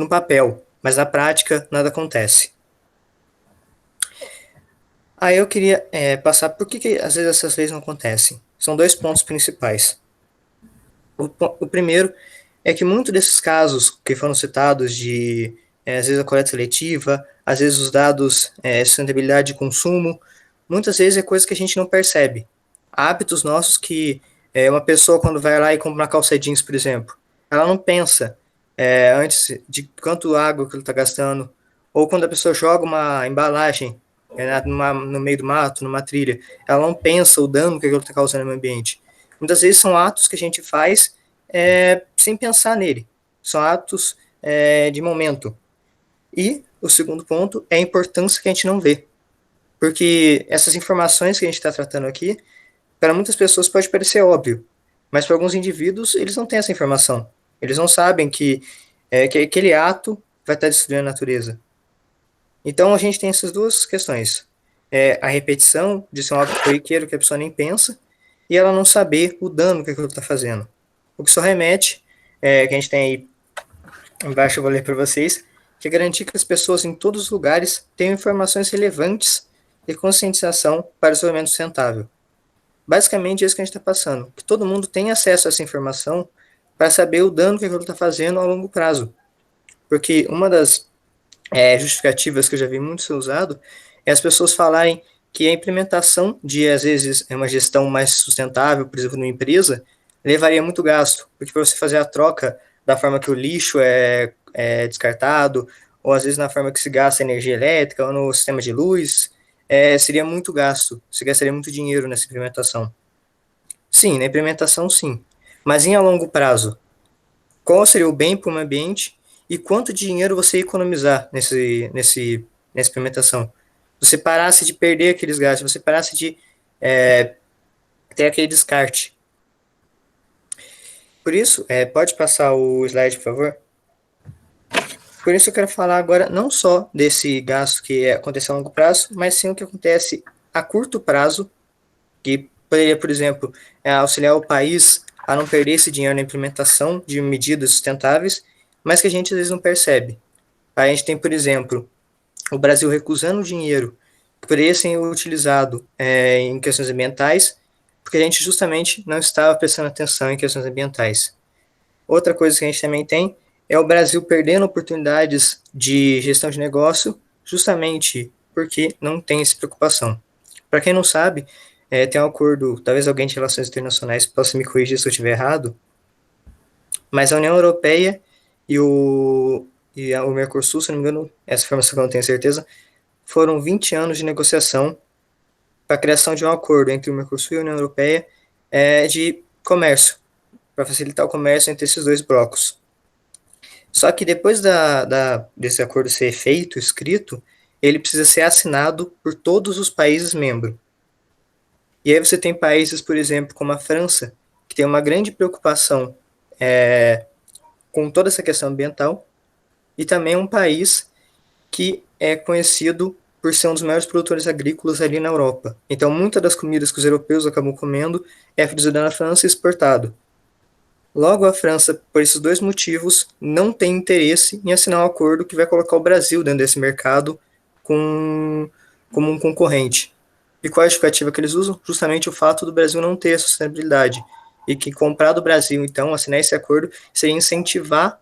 papel. Mas na prática, nada acontece. Aí eu queria passar por que às vezes essas leis não acontecem. São dois pontos principais. O primeiro é que muitos desses casos que foram citados de, às vezes, a coleta seletiva, às vezes os dados sustentabilidade de consumo, muitas vezes é coisa que a gente não percebe. Hábitos nossos que uma pessoa, quando vai lá e compra uma calça jeans, por exemplo, ela não pensa antes de quanto água que ele está gastando, ou quando a pessoa joga uma embalagem no meio do mato, numa trilha, ela não pensa o dano que aquilo está causando no ambiente. Muitas vezes são atos que a gente faz sem pensar nele. São atos de momento. E o segundo ponto é a importância que a gente não vê. Porque essas informações que a gente está tratando aqui, para muitas pessoas pode parecer óbvio, mas para alguns indivíduos eles não têm essa informação. Eles não sabem que aquele ato vai estar destruindo a natureza. Então a gente tem essas duas questões. A repetição de ser um hábito corriqueiro que a pessoa nem pensa, e ela não saber o dano que aquilo está fazendo. O que só remete, que a gente tem aí embaixo, eu vou ler para vocês, que é garantir que as pessoas em todos os lugares tenham informações relevantes e conscientização para o desenvolvimento sustentável. Basicamente é isso que a gente está passando, que todo mundo tenha acesso a essa informação para saber o dano que aquilo está fazendo a longo prazo. Porque uma das justificativas que eu já vi muito ser usado é as pessoas falarem que a implementação de, às vezes, uma gestão mais sustentável, por exemplo, numa empresa, levaria muito gasto, porque para você fazer a troca da forma que o lixo é descartado, ou às vezes na forma que se gasta energia elétrica, ou no sistema de luz, seria muito gasto, se gastaria muito dinheiro nessa implementação. Sim, na implementação sim, mas em a longo prazo, qual seria o bem para o meio ambiente e quanto dinheiro você ia economizar nessa implementação? Você parasse de perder aqueles gastos, você parasse de ter aquele descarte. Por isso, pode passar o slide, por favor? Por isso eu quero falar agora não só desse gasto que acontece a longo prazo, mas sim o que acontece a curto prazo, que poderia, por exemplo, auxiliar o país a não perder esse dinheiro na implementação de medidas sustentáveis, mas que a gente às vezes não percebe. A gente tem, por exemplo, o Brasil recusando dinheiro que poderia ser utilizado em questões ambientais, porque a gente justamente não estava prestando atenção em questões ambientais. Outra coisa que a gente também tem é o Brasil perdendo oportunidades de gestão de negócio, justamente porque não tem essa preocupação. Para quem não sabe, tem um acordo, talvez alguém de relações internacionais possa me corrigir se eu estiver errado, mas a União Europeia e o Mercosul, se não me engano, essa informação que eu não tenho certeza, foram 20 anos de negociação para a criação de um acordo entre o Mercosul e a União Europeia de comércio, para facilitar o comércio entre esses dois blocos. Só que depois desse acordo ser feito, escrito, ele precisa ser assinado por todos os países membros. E aí você tem países, por exemplo, como a França, que tem uma grande preocupação com toda essa questão ambiental, e também um país que é conhecido por ser um dos maiores produtores agrícolas ali na Europa. Então, muitas das comidas que os europeus acabam comendo é produzida na França e exportado. Logo, a França, por esses dois motivos, não tem interesse em assinar um acordo que vai colocar o Brasil dentro desse mercado como um concorrente. E qual é a justificativa que eles usam? Justamente o fato do Brasil não ter essa sustentabilidade. E que comprar do Brasil, então, assinar esse acordo, seria incentivar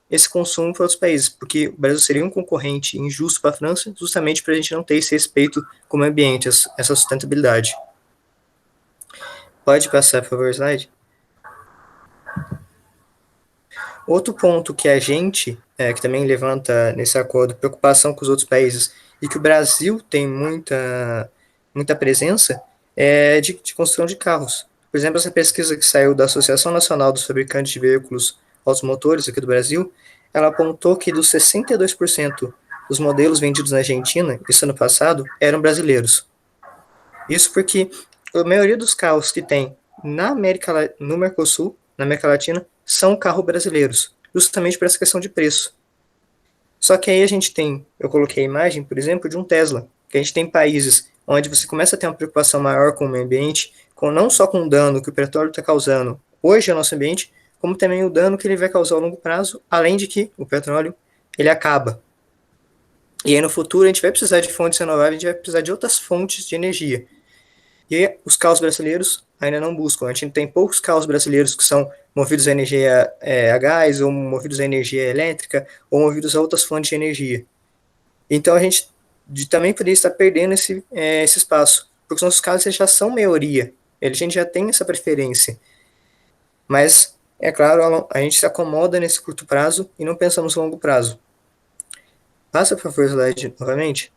esse consumo para outros países, porque o Brasil seria um concorrente injusto para a França, justamente para a gente não ter esse respeito com o ambiente, essa sustentabilidade. Pode passar, por favor, slide? Outro ponto que a gente, que também levanta nesse acordo, preocupação com os outros países, e que o Brasil tem muita presença, é de construção de carros. Por exemplo, essa pesquisa que saiu da Associação Nacional dos Fabricantes de Veículos Automotores aqui do Brasil, ela apontou que dos 62% dos modelos vendidos na Argentina, isso ano passado, eram brasileiros. Isso porque a maioria dos carros que tem no Mercosul, na América Latina, são carros brasileiros, justamente por essa questão de preço. Só que aí a gente tem, eu coloquei a imagem, por exemplo, de um Tesla, que a gente tem países onde você começa a ter uma preocupação maior com o meio ambiente, não só com o dano que o petróleo está causando hoje ao nosso ambiente, como também o dano que ele vai causar a longo prazo, além de que o petróleo ele acaba. E aí no futuro a gente vai precisar de fontes renováveis, a gente vai precisar de outras fontes de energia. E os carros brasileiros ainda não buscam. A gente tem poucos carros brasileiros que são movidos a energia a gás, ou movidos a energia elétrica, ou movidos a outras fontes de energia. Então a gente também poderia estar perdendo esse espaço, porque os nossos carros já são maioria, a gente já tem essa preferência. Mas, é claro, a gente se acomoda nesse curto prazo e não pensamos no longo prazo. Passa, por favor, slide novamente.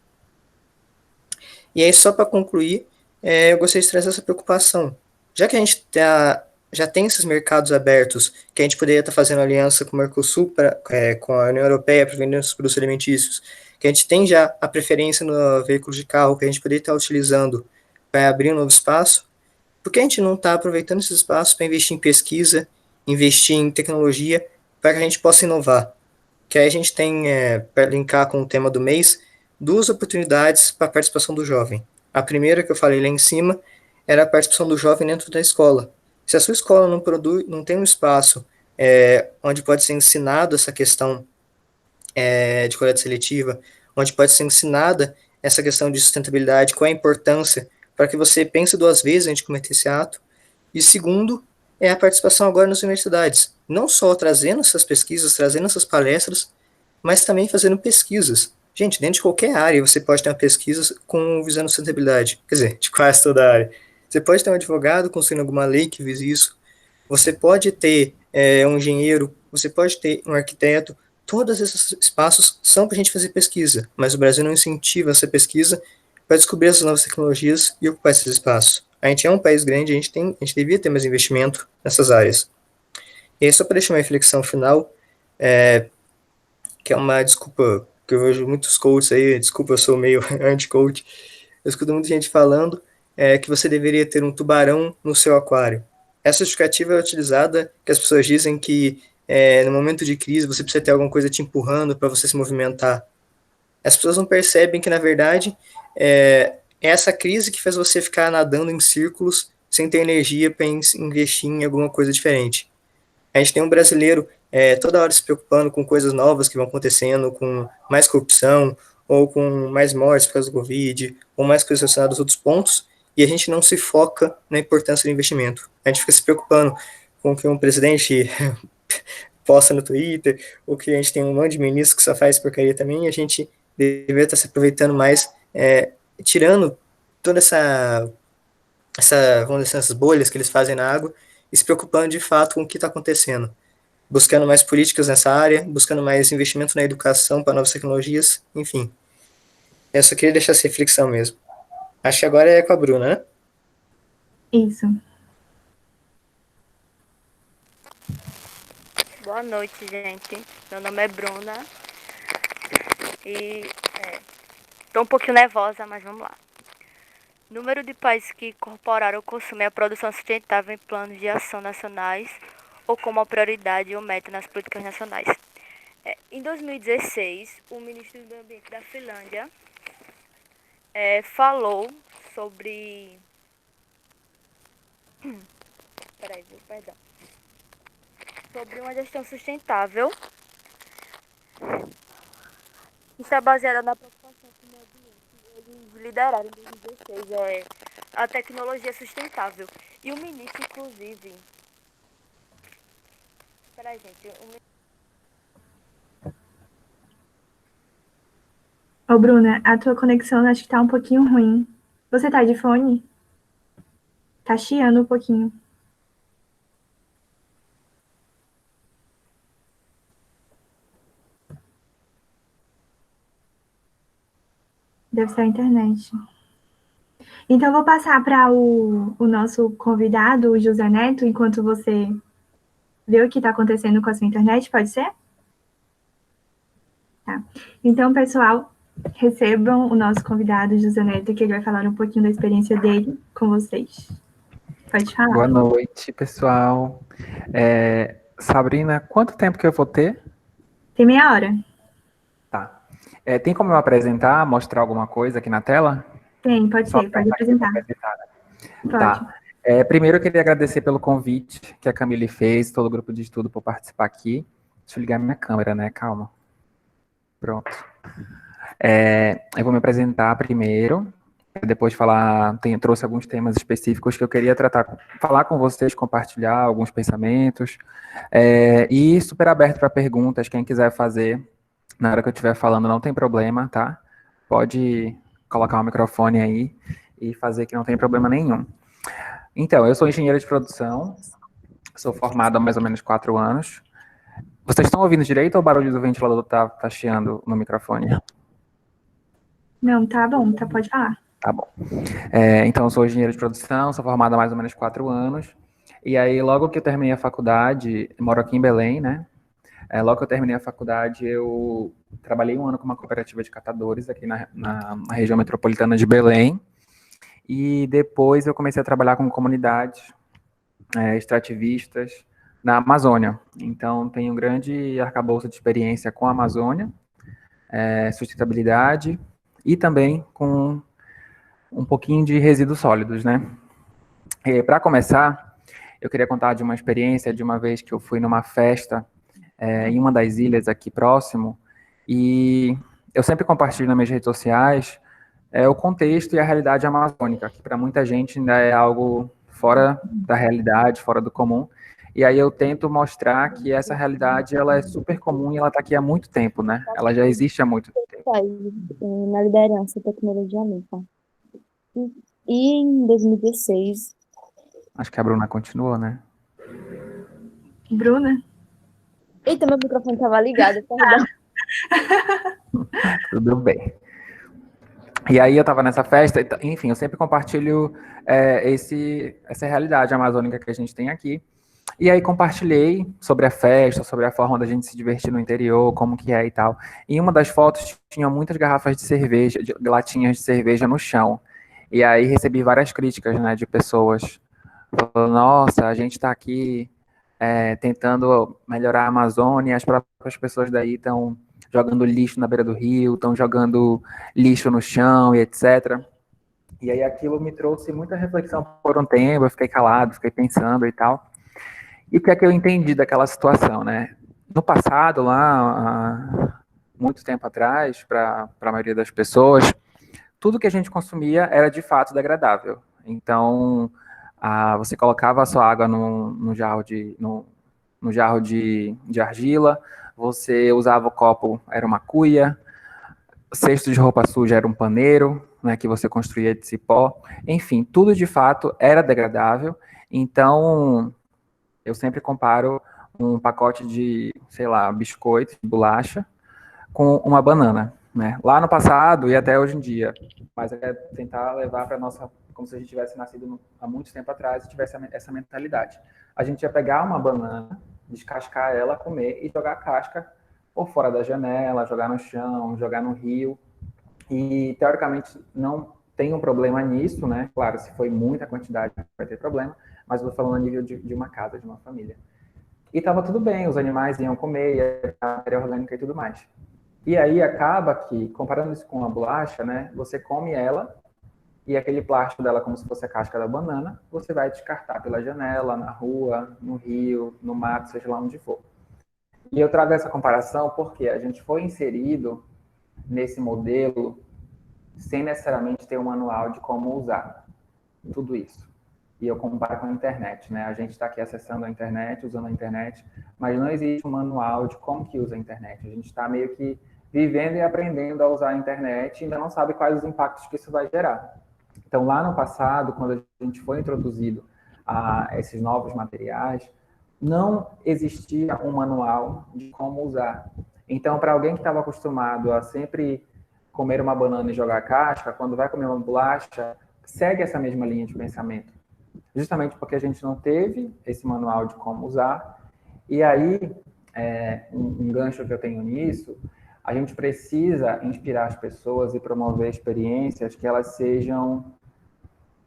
E aí, só para concluir, eu gostaria de trazer essa preocupação. Já que a gente já tem esses mercados abertos, que a gente poderia estar fazendo aliança com o Mercosul, com a União Europeia, para vender os produtos alimentícios, que a gente tem já a preferência no veículo de carro, que a gente poderia estar utilizando para abrir um novo espaço, por que a gente não está aproveitando esses espaços para investir em pesquisa, investir em tecnologia, para que a gente possa inovar? Que aí a gente tem, para linkar com o tema do mês, duas oportunidades para a participação do jovem. A primeira, que eu falei lá em cima, era a participação do jovem dentro da escola. Se a sua escola não tem um espaço onde pode ser ensinado essa questão de coleta seletiva, onde pode ser ensinada essa questão de sustentabilidade, qual é a importância, para que você pense duas vezes antes de cometer esse ato. E segundo, é a participação agora nas universidades. Não só trazendo essas pesquisas, trazendo essas palestras, mas também fazendo pesquisas. Gente, dentro de qualquer área você pode ter uma pesquisa visando sustentabilidade. Quer dizer, de quase toda a área. Você pode ter um advogado construindo alguma lei que vise isso. Você pode ter um engenheiro, você pode ter um arquiteto. Todos esses espaços são para a gente fazer pesquisa, mas o Brasil não incentiva essa pesquisa para descobrir essas novas tecnologias e ocupar esses espaços. A gente é um país grande, a gente devia ter mais investimento nessas áreas. E aí, só para deixar uma reflexão final, que é uma desculpa, que eu vejo muitos coaches aí, desculpa, eu sou meio anti-coach, eu escuto muita gente falando que você deveria ter um tubarão no seu aquário. Essa justificativa é utilizada, que as pessoas dizem que no momento de crise você precisa ter alguma coisa te empurrando para você se movimentar. As pessoas não percebem que, na verdade, é essa crise que faz você ficar nadando em círculos sem ter energia para investir em alguma coisa diferente. A gente tem um brasileiro toda hora se preocupando com coisas novas que vão acontecendo, com mais corrupção, ou com mais mortes por causa do Covid, ou mais coisas relacionadas a outros pontos, e a gente não se foca na importância do investimento. A gente fica se preocupando com o que um presidente posta no Twitter, ou que a gente tem um monte de ministro que só faz porcaria também, e a gente deveria estar se aproveitando mais, tirando toda vamos dizer, essas bolhas que eles fazem na água, e se preocupando de fato com o que está acontecendo. Buscando mais políticas nessa área, buscando mais investimento na educação para novas tecnologias, enfim. Eu só queria deixar essa reflexão mesmo. Acho que agora é com a Bruna, né? Isso. Boa noite, gente. Meu nome é Bruna e tô um pouquinho nervosa, mas vamos lá. Número de países que incorporaram o consumo e a produção sustentável em planos de ação nacionais ou como a prioridade ou meta nas políticas nacionais. Em 2016, o ministro do Meio Ambiente da Finlândia falou sobre... Perdão. Sobre uma gestão sustentável. Está baseada na preocupação com o meio ambiente. Eles lideraram em 2016 a tecnologia sustentável. E o ministro, inclusive... Peraí, gente. Ô, Bruna, a tua conexão acho que tá um pouquinho ruim. Você tá de fone? Tá chiando um pouquinho. Deve ser a internet. Então, eu vou passar para o nosso convidado, o José Neto, enquanto você vê o que está acontecendo com a sua internet, pode ser? Tá. Então, pessoal, recebam o nosso convidado, José Neto, que ele vai falar um pouquinho da experiência dele com vocês. Pode falar. Boa noite, pessoal. Sabrina, quanto tempo que eu vou ter? Tem meia hora. Tá. Tem como eu apresentar, mostrar alguma coisa aqui na tela? Tem, pode ser, pode apresentar. Pode. Tá. Primeiro, eu queria agradecer pelo convite que a Camille fez, todo o grupo de estudo por participar aqui. Deixa eu ligar minha câmera, né? Calma. Pronto. Eu vou me apresentar primeiro, depois trouxe alguns temas específicos que eu queria falar com vocês, compartilhar alguns pensamentos, e super aberto para perguntas, quem quiser fazer, na hora que eu estiver falando não tem problema, tá? Pode colocar o microfone aí e fazer que não tem problema nenhum. Então, eu sou engenheiro de produção, sou formado há mais ou menos 4 anos. Vocês estão ouvindo direito ou o barulho do ventilador tá chiando no microfone? Não, tá bom, pode falar. Tá bom. Então, eu sou engenheiro de produção, sou formado há mais ou menos 4 anos. E aí, logo que eu terminei a faculdade, moro aqui em Belém, né? Logo que eu terminei a faculdade, eu trabalhei 1 ano com uma cooperativa de catadores aqui na região metropolitana de Belém. E depois eu comecei a trabalhar com comunidades extrativistas na Amazônia. Então, tenho um grande arcabouço de experiência com a Amazônia, sustentabilidade e também com um pouquinho de resíduos sólidos, né? Para começar, eu queria contar de uma experiência de uma vez que eu fui numa festa em uma das ilhas aqui próximo, e eu sempre compartilho nas minhas redes sociais o contexto e a realidade amazônica, que para muita gente ainda é algo fora da realidade, fora do comum, e aí eu tento mostrar que essa realidade ela é super comum e ela está aqui há muito tempo, né? Ela já existe há muito tempo. Na liderança da tecnologia limpa. E em 2016... Acho que a Bruna continuou, né? Bruna? Eita, meu microfone estava ligado, perdão. Tudo bem. E aí eu estava nessa festa, enfim, eu sempre compartilho essa realidade amazônica que a gente tem aqui. E aí compartilhei sobre a festa, sobre a forma da gente se divertir no interior, como que é e tal. E uma das fotos tinha muitas garrafas de cerveja, latinhas de cerveja no chão. E aí recebi várias críticas, né, de pessoas falando, nossa, a gente está aqui tentando melhorar a Amazônia, as próprias pessoas daí estão jogando lixo na beira do rio, estão jogando lixo no chão e etc. E aí aquilo me trouxe muita reflexão por um tempo, eu fiquei calado, fiquei pensando e tal. E o que é que eu entendi daquela situação, né? No passado, lá, há muito tempo atrás, para a maioria das pessoas, tudo que a gente consumia era de fato degradável. Então, você colocava a sua água no jarro de argila, você usava o copo, era uma cuia, cesto de roupa suja era um paneiro, né, que você construía de cipó. Enfim, tudo de fato era degradável. Então, eu sempre comparo um pacote de, sei lá, biscoito, de bolacha, com uma banana, né? Lá no passado e até hoje em dia. Mas é tentar levar para nossa, como se a gente tivesse nascido há muito tempo atrás e tivesse essa mentalidade. A gente ia pegar uma banana, descascar ela, comer e jogar a casca por fora da janela, jogar no chão, jogar no rio. E, teoricamente, não tem um problema nisso, né? Claro, se foi muita quantidade, vai ter problema, mas eu estou falando a nível de uma casa, de uma família. E estava tudo bem, os animais iam comer, ia a matéria orgânica e tudo mais. E aí acaba que, comparando isso com a bolacha, né? Você come ela e aquele plástico dela, como se fosse a casca da banana, você vai descartar pela janela, na rua, no rio, no mato, seja lá onde for. E eu trago essa comparação porque a gente foi inserido nesse modelo sem necessariamente ter um manual de como usar tudo isso. E eu comparo com a internet, né? A gente está aqui acessando a internet, usando a internet, mas não existe um manual de como que usa a internet. A gente está meio que vivendo e aprendendo a usar a internet e ainda não sabe quais os impactos que isso vai gerar. Então, lá no passado, quando a gente foi introduzido a esses novos materiais, não existia um manual de como usar. Então, para alguém que estava acostumado a sempre comer uma banana e jogar casca, quando vai comer uma bolacha, segue essa mesma linha de pensamento. Justamente porque a gente não teve esse manual de como usar. E aí, um gancho que eu tenho nisso, a gente precisa inspirar as pessoas e promover experiências que elas sejam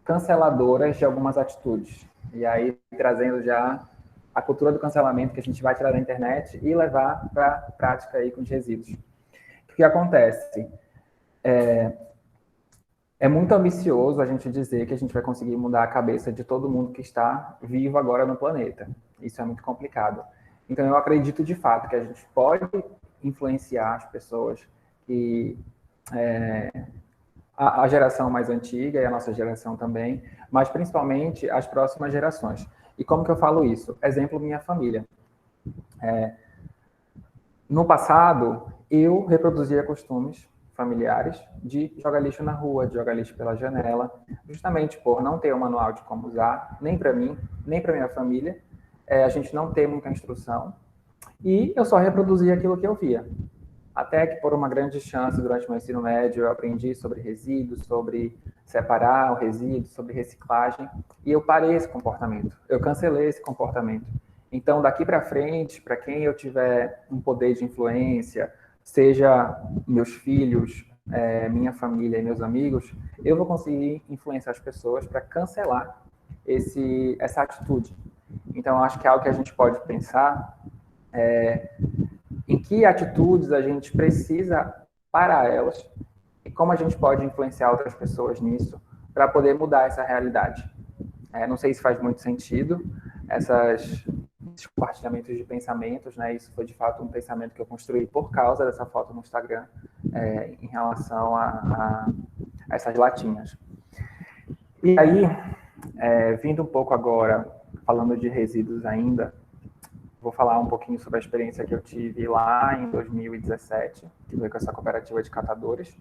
canceladoras de algumas atitudes. E aí, trazendo já a cultura do cancelamento que a gente vai tirar da internet e levar para a prática aí com os resíduos. O que acontece? É muito ambicioso a gente dizer que a gente vai conseguir mudar a cabeça de todo mundo que está vivo agora no planeta. Isso é muito complicado. Então, eu acredito de fato que a gente pode influenciar as pessoas que a geração mais antiga e a nossa geração também, mas principalmente as próximas gerações. E como que eu falo isso? Exemplo, minha família. No passado, eu reproduzia costumes familiares de jogar lixo na rua, de jogar lixo pela janela, justamente por não ter um manual de como usar, nem para mim, nem para minha família, a gente não ter muita instrução, e eu só reproduzia aquilo que eu via. Até que, por uma grande chance, durante o meu ensino médio, eu aprendi sobre resíduos, sobre separar o resíduo, sobre reciclagem, e eu parei esse comportamento, eu cancelei esse comportamento. Então, daqui para frente, para quem eu tiver um poder de influência, seja meus filhos, minha família e meus amigos, eu vou conseguir influenciar as pessoas para cancelar essa atitude. Então, eu acho que é algo que a gente pode pensar em que atitudes a gente precisa parar elas e como a gente pode influenciar outras pessoas nisso para poder mudar essa realidade. Não sei se faz muito sentido esses compartilhamentos de pensamentos, né? Isso foi de fato um pensamento que eu construí por causa dessa foto no Instagram em relação a essas latinhas. E aí, vindo um pouco agora, falando de resíduos ainda, vou falar um pouquinho sobre a experiência que eu tive lá em 2017, que foi com essa cooperativa de catadores.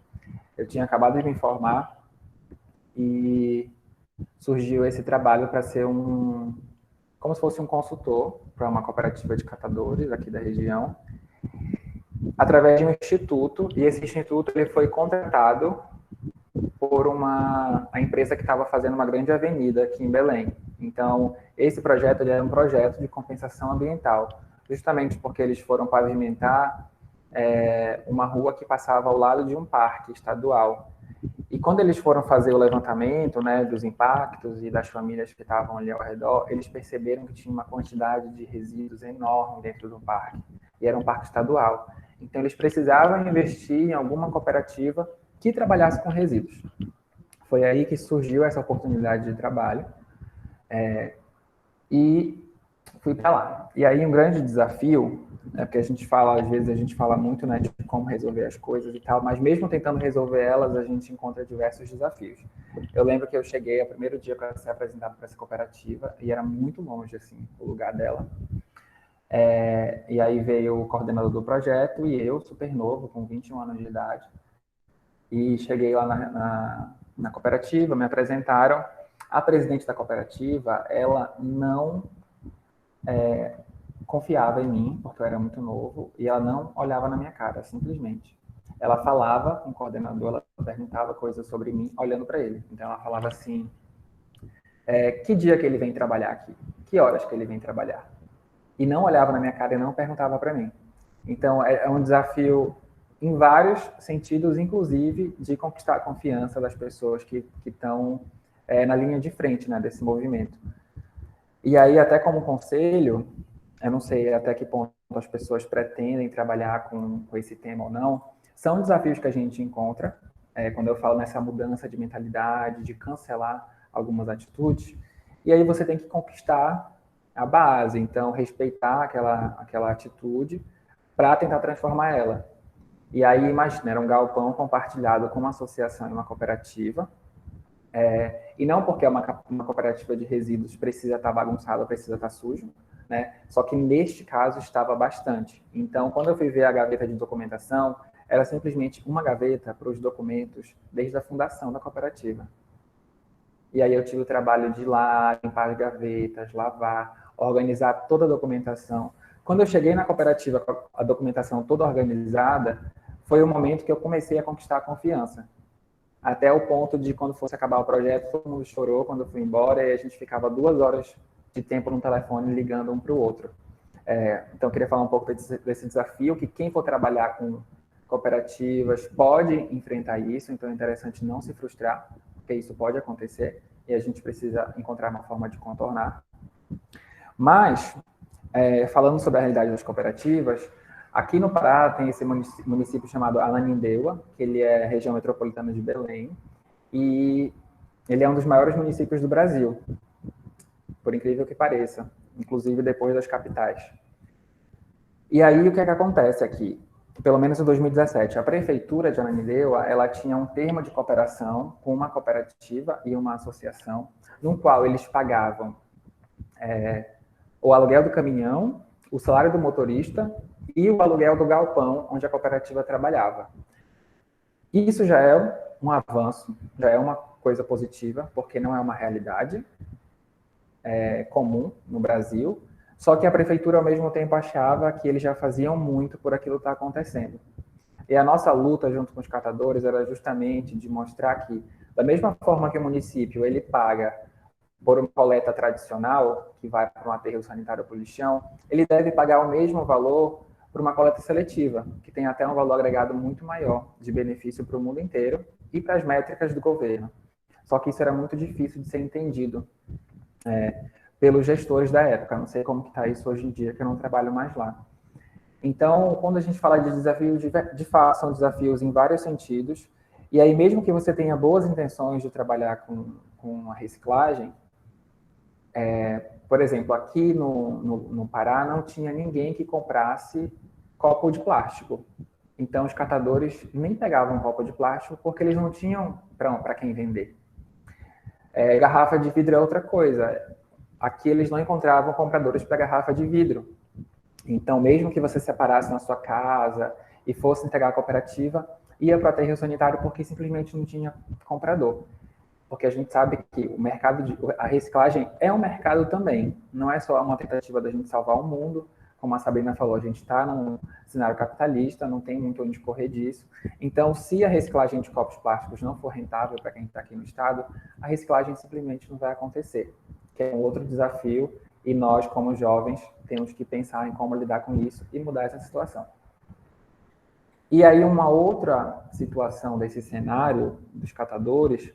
Eu tinha acabado de me formar e surgiu esse trabalho para ser como se fosse um consultor para uma cooperativa de catadores aqui da região, através de um instituto, e esse instituto ele foi contratado por a empresa que estava fazendo uma grande avenida aqui em Belém. Então, esse projeto ele era um projeto de compensação ambiental, justamente porque eles foram pavimentar uma rua que passava ao lado de um parque estadual. E quando eles foram fazer o levantamento, né, dos impactos e das famílias que estavam ali ao redor, eles perceberam que tinha uma quantidade de resíduos enorme dentro do parque. E era um parque estadual. Então, eles precisavam investir em alguma cooperativa que trabalhasse com resíduos. Foi aí que surgiu essa oportunidade de trabalho. E fui para lá. E aí um grande desafio, porque às vezes a gente fala muito, né, de como resolver as coisas e tal, mas mesmo tentando resolver elas, a gente encontra diversos desafios. Eu lembro que eu cheguei, o primeiro dia para ser apresentado para essa cooperativa, e era muito longe, assim, o lugar dela. E aí veio o coordenador do projeto e eu, super novo, com 21 anos de idade, e cheguei lá na cooperativa, me apresentaram. A presidente da cooperativa, ela não confiava em mim, porque eu era muito novo, e ela não olhava na minha cara, simplesmente. Ela falava com o coordenador, ela perguntava coisas sobre mim, olhando para ele. Então, ela falava assim, que dia que ele vem trabalhar aqui? Que horas que ele vem trabalhar? e não olhava na minha cara e não perguntava para mim. Então, é um desafio em vários sentidos, inclusive de conquistar a confiança das pessoas que estão na linha de frente, né, desse movimento. E aí, até como conselho, eu não sei até que ponto as pessoas pretendem trabalhar com esse tema ou não, são desafios que a gente encontra, quando eu falo nessa mudança de mentalidade, de cancelar algumas atitudes, e aí você tem que conquistar a base, então respeitar aquela atitude para tentar transformar ela. E aí, imagina, era um galpão compartilhado com uma associação e uma cooperativa, e não porque é uma cooperativa de resíduos precisa estar bagunçado, precisa estar sujo, né? Só que neste caso estava bastante. Então, quando eu fui ver a gaveta de documentação, era simplesmente uma gaveta para os documentos desde a fundação da cooperativa. E aí eu tive o trabalho de ir lá, limpar as gavetas, lavar, organizar toda a documentação. Quando eu cheguei na cooperativa com a documentação toda organizada, foi o momento que eu comecei a conquistar a confiança. Até o ponto de, quando fosse acabar o projeto, todo mundo chorou quando eu fui embora e a gente ficava 2 horas de tempo no telefone ligando um para o outro. Então, eu queria falar um pouco desse desafio, que quem for trabalhar com cooperativas pode enfrentar isso, então é interessante não se frustrar, porque isso pode acontecer e a gente precisa encontrar uma forma de contornar. Mas, falando sobre a realidade das cooperativas, aqui no Pará tem esse município chamado Ananindeua, que ele é região metropolitana de Belém, e ele é um dos maiores municípios do Brasil, por incrível que pareça, inclusive depois das capitais. E aí, o que é que acontece aqui? Pelo menos em 2017, a prefeitura de Ananindeua, ela tinha um termo de cooperação com uma cooperativa e uma associação, no qual eles pagavam o aluguel do caminhão, o salário do motorista e o aluguel do galpão onde a cooperativa trabalhava. E isso já é um avanço, já é uma coisa positiva, porque não é uma realidade comum no Brasil, só que a prefeitura, ao mesmo tempo, achava que eles já faziam muito por aquilo que está acontecendo. E a nossa luta, junto com os catadores, era justamente de mostrar que, da mesma forma que o município ele paga por uma coleta tradicional, que vai para um aterro sanitário para o lixão, ele deve pagar o mesmo valor por uma coleta seletiva, que tem até um valor agregado muito maior de benefício para o mundo inteiro e para as métricas do governo. Só que isso era muito difícil de ser entendido pelos gestores da época. Não sei como que está isso hoje em dia, que eu não trabalho mais lá. Então, quando a gente fala de desafios, de fato, são desafios em vários sentidos, e aí mesmo que você tenha boas intenções de trabalhar com a reciclagem, por exemplo, aqui no Pará não tinha ninguém que comprasse copo de plástico. Então, os catadores nem pegavam copo de plástico porque eles não tinham para quem vender. Garrafa de vidro é outra coisa. Aqui eles não encontravam compradores para garrafa de vidro. Então, mesmo que você separasse na sua casa e fosse entregar a cooperativa, ia para o aterro sanitário porque simplesmente não tinha comprador. Porque a gente sabe que a reciclagem é um mercado também. Não é só uma tentativa da gente salvar o mundo. Como a Sabrina falou, a gente está num cenário capitalista, não tem muito onde correr disso. Então, se a reciclagem de copos plásticos não for rentável para quem está aqui no estado, a reciclagem simplesmente não vai acontecer, que é um outro desafio, e nós, como jovens, temos que pensar em como lidar com isso e mudar essa situação. E aí, uma outra situação desse cenário dos catadores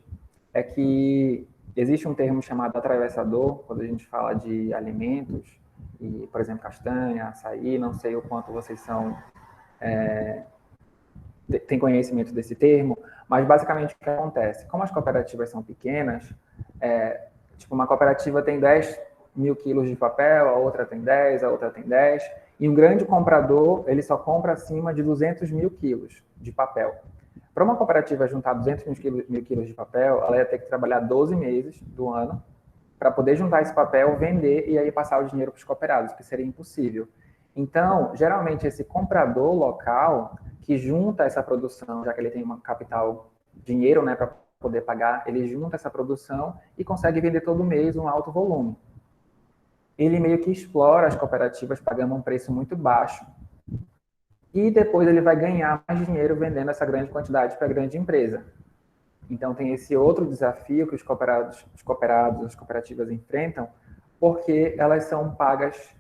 é que existe um termo chamado atravessador, quando a gente fala de alimentos, e, por exemplo, castanha, açaí, não sei o quanto vocês têm conhecimento desse termo, mas basicamente o que acontece? Como as cooperativas são pequenas, tipo, uma cooperativa tem 10 mil quilos de papel, a outra tem 10, a outra tem 10, e um grande comprador, ele só compra acima de 200 mil quilos de papel. Para uma cooperativa juntar 200 mil quilos de papel, ela ia ter que trabalhar 12 meses do ano para poder juntar esse papel, vender e aí passar o dinheiro para os cooperados, que seria impossível. Então, geralmente, esse comprador local que junta essa produção, já que ele tem um capital, dinheiro, né, para poder pagar, ele junta essa produção e consegue vender todo mês um alto volume. Ele meio que explora as cooperativas pagando um preço muito baixo e depois ele vai ganhar mais dinheiro vendendo essa grande quantidade para a grande empresa. Então, tem esse outro desafio que os cooperados, as cooperativas enfrentam, porque elas são pagas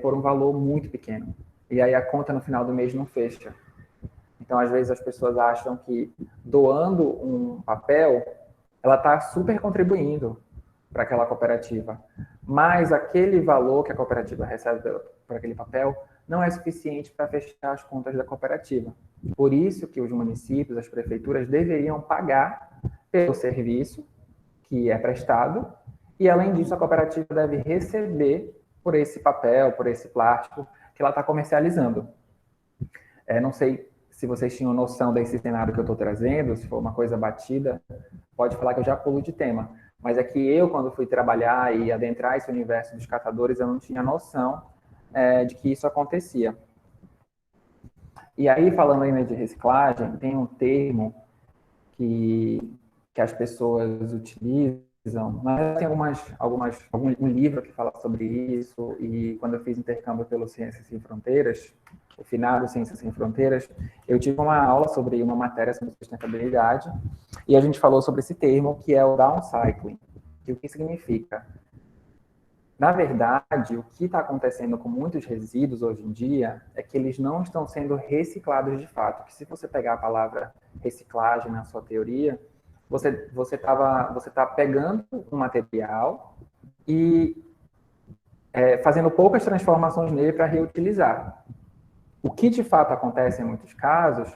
por um valor muito pequeno. E aí a conta no final do mês não fecha. Então, às vezes, as pessoas acham que doando um papel, ela está super contribuindo para aquela cooperativa. Mas aquele valor que a cooperativa recebe por aquele papel não é suficiente para fechar as contas da cooperativa. Por isso que os municípios, as prefeituras, deveriam pagar pelo serviço que é prestado, e, além disso, a cooperativa deve receber por esse papel, por esse plástico que ela está comercializando. Não sei se vocês tinham noção desse cenário que eu estou trazendo, se for uma coisa batida, pode falar que eu já pulo de tema. Mas é que eu, quando fui trabalhar e adentrar esse universo dos catadores, eu não tinha noção de que isso acontecia. E aí, falando ainda de reciclagem, tem um termo que as pessoas utilizam, mas tem algum livro que fala sobre isso, e quando eu fiz intercâmbio pelo Ciências Sem Fronteiras, o finado Ciências Sem Fronteiras, eu tive uma aula sobre uma matéria sobre sustentabilidade, e a gente falou sobre esse termo, que é o downcycling. Que o que significa? Na verdade, o que está acontecendo com muitos resíduos hoje em dia é que eles não estão sendo reciclados de fato. Que se você pegar a palavra reciclagem na sua teoria, você está pegando um material e fazendo poucas transformações nele para reutilizar. O que de fato acontece em muitos casos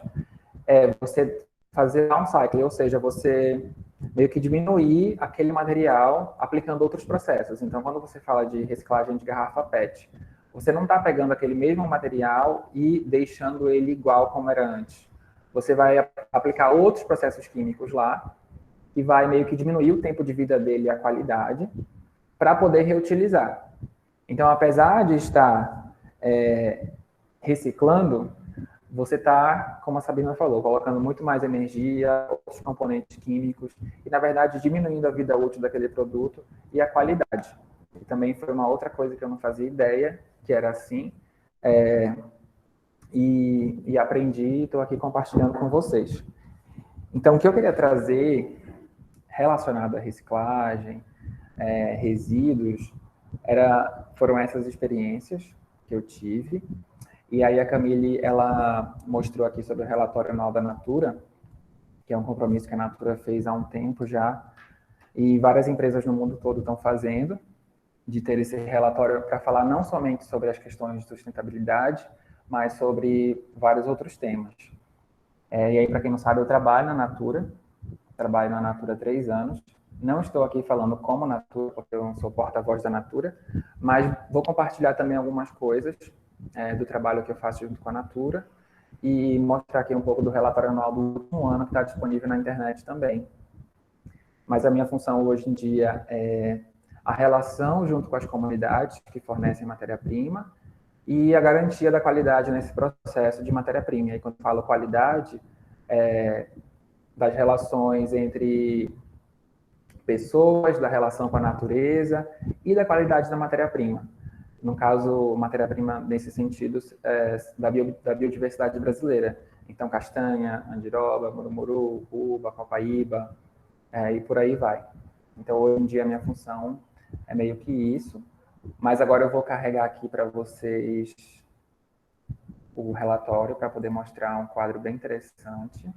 é você fazer downcycling, ou seja, você meio que diminuir aquele material aplicando outros processos. Então, quando você fala de reciclagem de garrafa PET, você não está pegando aquele mesmo material e deixando ele igual como era antes. Você vai aplicar outros processos químicos lá e vai meio que diminuir o tempo de vida dele e a qualidade para poder reutilizar. Então, apesar de estar reciclando, você está, como a Sabina falou, colocando muito mais energia, outros componentes químicos, e, na verdade, diminuindo a vida útil daquele produto e a qualidade. E também foi uma outra coisa que eu não fazia ideia, que era assim, e aprendi e estou aqui compartilhando com vocês. Então, o que eu queria trazer relacionado à reciclagem, resíduos, foram essas experiências que eu tive. E aí a Camille, ela mostrou aqui sobre o relatório anual da Natura, que é um compromisso que a Natura fez há um tempo já, e várias empresas no mundo todo estão fazendo, de ter esse relatório para falar não somente sobre as questões de sustentabilidade, mas sobre vários outros temas. E aí, para quem não sabe, eu trabalho na Natura há 3 anos. Não estou aqui falando como Natura, porque eu não sou porta-voz da Natura, mas vou compartilhar também algumas coisas do trabalho que eu faço junto com a Natura e mostrar aqui um pouco do relatório anual do último ano, que está disponível na internet também. Mas a minha função hoje em dia é a relação junto com as comunidades que fornecem matéria-prima e a garantia da qualidade nesse processo de matéria-prima. E aí, quando eu falo qualidade, das relações entre pessoas, da relação com a natureza e da qualidade da matéria-prima. No caso, matéria-prima nesse sentido da biodiversidade brasileira. Então, castanha, andiroba, murumuru, cuba, copaíba, e por aí vai. Então, hoje em dia, a minha função é meio que isso. Mas agora eu vou carregar aqui para vocês o relatório para poder mostrar um quadro bem interessante.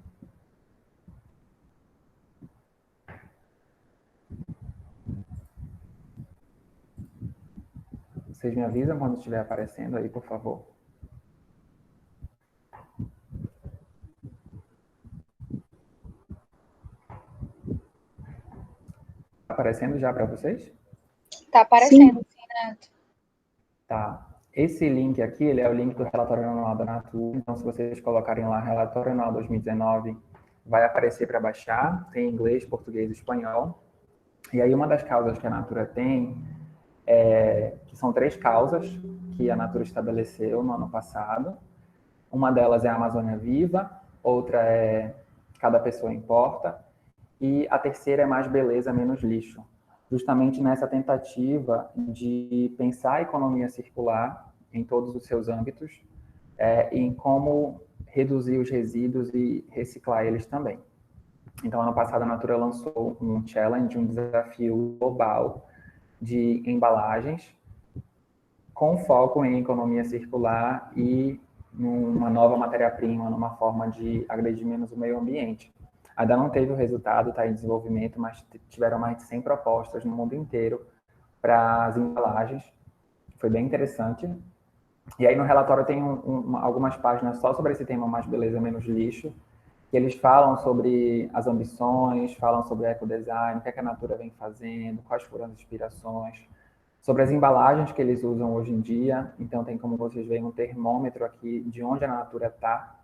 Vocês me avisam quando estiver aparecendo aí, por favor. Está aparecendo já para vocês? Está aparecendo, sim, Neto. Tá. Esse link aqui, ele é o link do relatório anual da Natura. Então, se vocês colocarem lá relatório anual 2019, vai aparecer para baixar. Tem inglês, português e espanhol. E aí, uma das causas que a Natura tem que são 3 causas que a Natura estabeleceu no ano passado. Uma delas é a Amazônia Viva, outra é Cada Pessoa Importa, e a terceira é Mais Beleza, Menos Lixo. Justamente nessa tentativa de pensar a economia circular em todos os seus âmbitos, em como reduzir os resíduos e reciclar eles também. Então, ano passado, a Natura lançou um challenge, um desafio global de embalagens com foco em economia circular e numa nova matéria-prima, numa forma de agredir menos o meio ambiente. Ainda não teve o resultado, está em desenvolvimento, mas tiveram mais de 100 propostas no mundo inteiro para as embalagens. Foi bem interessante. E aí no relatório tem algumas páginas só sobre esse tema, mais beleza, menos lixo, que eles falam sobre as ambições, falam sobre ecodesign, o que a Natura vem fazendo, quais foram as inspirações, sobre as embalagens que eles usam hoje em dia. Então tem, como vocês veem, um termômetro aqui de onde a Natura está,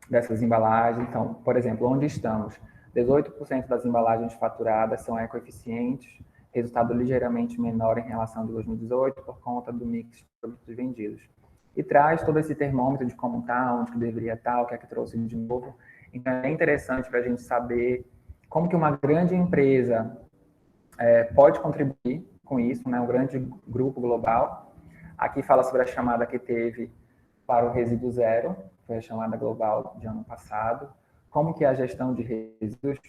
dessas embalagens. Então, por exemplo, onde estamos? 18% das embalagens faturadas são ecoeficientes, resultado ligeiramente menor em relação a 2018 por conta do mix de produtos vendidos. E traz todo esse termômetro de como está, onde que deveria estar, o que é que trouxe de novo. Então, é interessante para a gente saber como que uma grande empresa pode contribuir com isso, né? Um grande grupo global. Aqui fala sobre a chamada que teve para o resíduo zero, foi a chamada global de ano passado, como que é a gestão de resíduos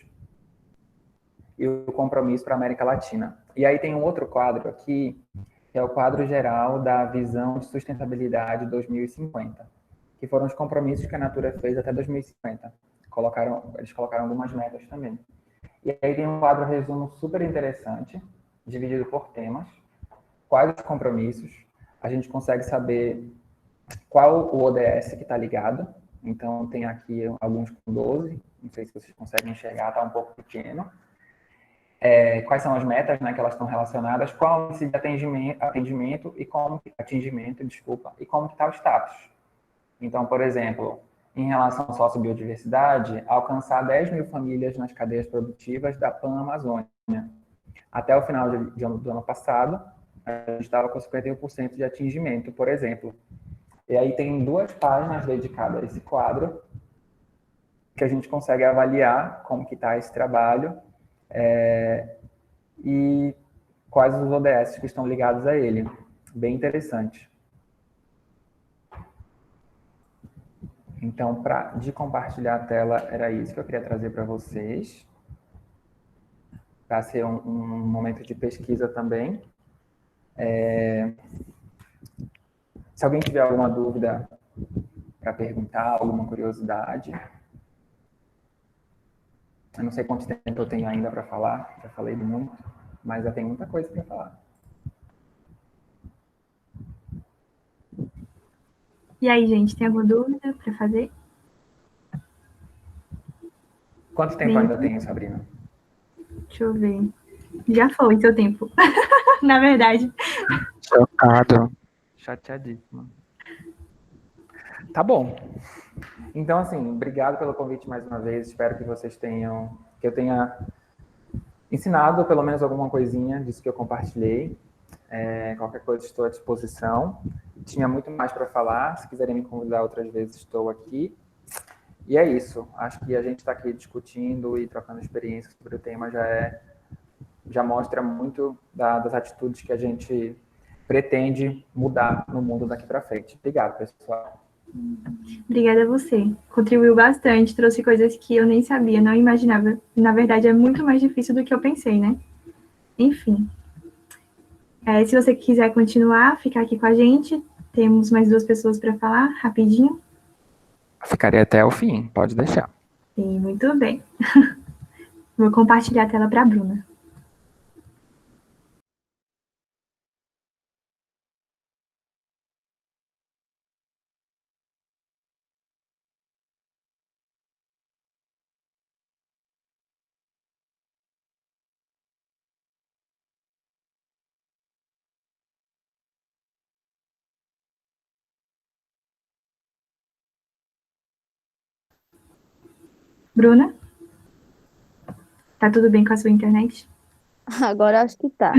e o compromisso para a América Latina. E aí tem um outro quadro aqui, que é o quadro geral da visão de sustentabilidade 2050, que foram os compromissos que a Natura fez até 2050. Eles colocaram algumas metas também. E aí tem um quadro resumo super interessante, dividido por temas, quais os compromissos, a gente consegue saber qual o ODS que está ligado. Então, tem aqui alguns com 12, não sei se vocês conseguem enxergar, está um pouco pequeno. Quais são as metas, né, que elas estão relacionadas, qual o índice de atingimento e como está o status. Então, por exemplo, em relação à sociobiodiversidade, alcançar 10 mil famílias nas cadeias produtivas da Pan-Amazônia. Até o final do ano passado, a gente estava com 51% de atingimento, por exemplo. E aí tem 2 páginas dedicadas a esse quadro, que a gente consegue avaliar como que está esse trabalho e quais os ODS que estão ligados a ele. Bem interessante. Então, de compartilhar a tela, era isso que eu queria trazer para vocês. Para ser um momento de pesquisa também. Se alguém tiver alguma dúvida para perguntar, alguma curiosidade. Eu não sei quanto tempo eu tenho ainda para falar, já falei muito, mas já tem muita coisa para falar. E aí, gente, tem alguma dúvida para fazer? Quanto tempo ainda tem, Sabrina? Deixa eu ver. Já foi seu tempo, na verdade. Chocado. Chateadíssima. Tá bom. Então, assim, obrigado pelo convite mais uma vez. Espero que eu tenha ensinado pelo menos alguma coisinha disso que eu compartilhei. Qualquer coisa estou à disposição. Tinha muito mais para falar. Se quiserem me convidar outras vezes, estou aqui. E é isso. Acho que a gente está aqui discutindo e trocando experiências sobre o tema já mostra muito das atitudes que a gente pretende mudar no mundo daqui para frente. Obrigado, pessoal. Obrigada a você. Contribuiu bastante, trouxe coisas que eu nem sabia, não imaginava. Na verdade, é muito mais difícil do que eu pensei, né? Enfim. Se você quiser continuar, ficar aqui com a gente, temos mais 2 pessoas para falar, rapidinho. Ficarei até o fim, pode deixar. Sim, muito bem. Vou compartilhar a tela para a Bruna. Bruna? Tá tudo bem com a sua internet? Agora acho que tá.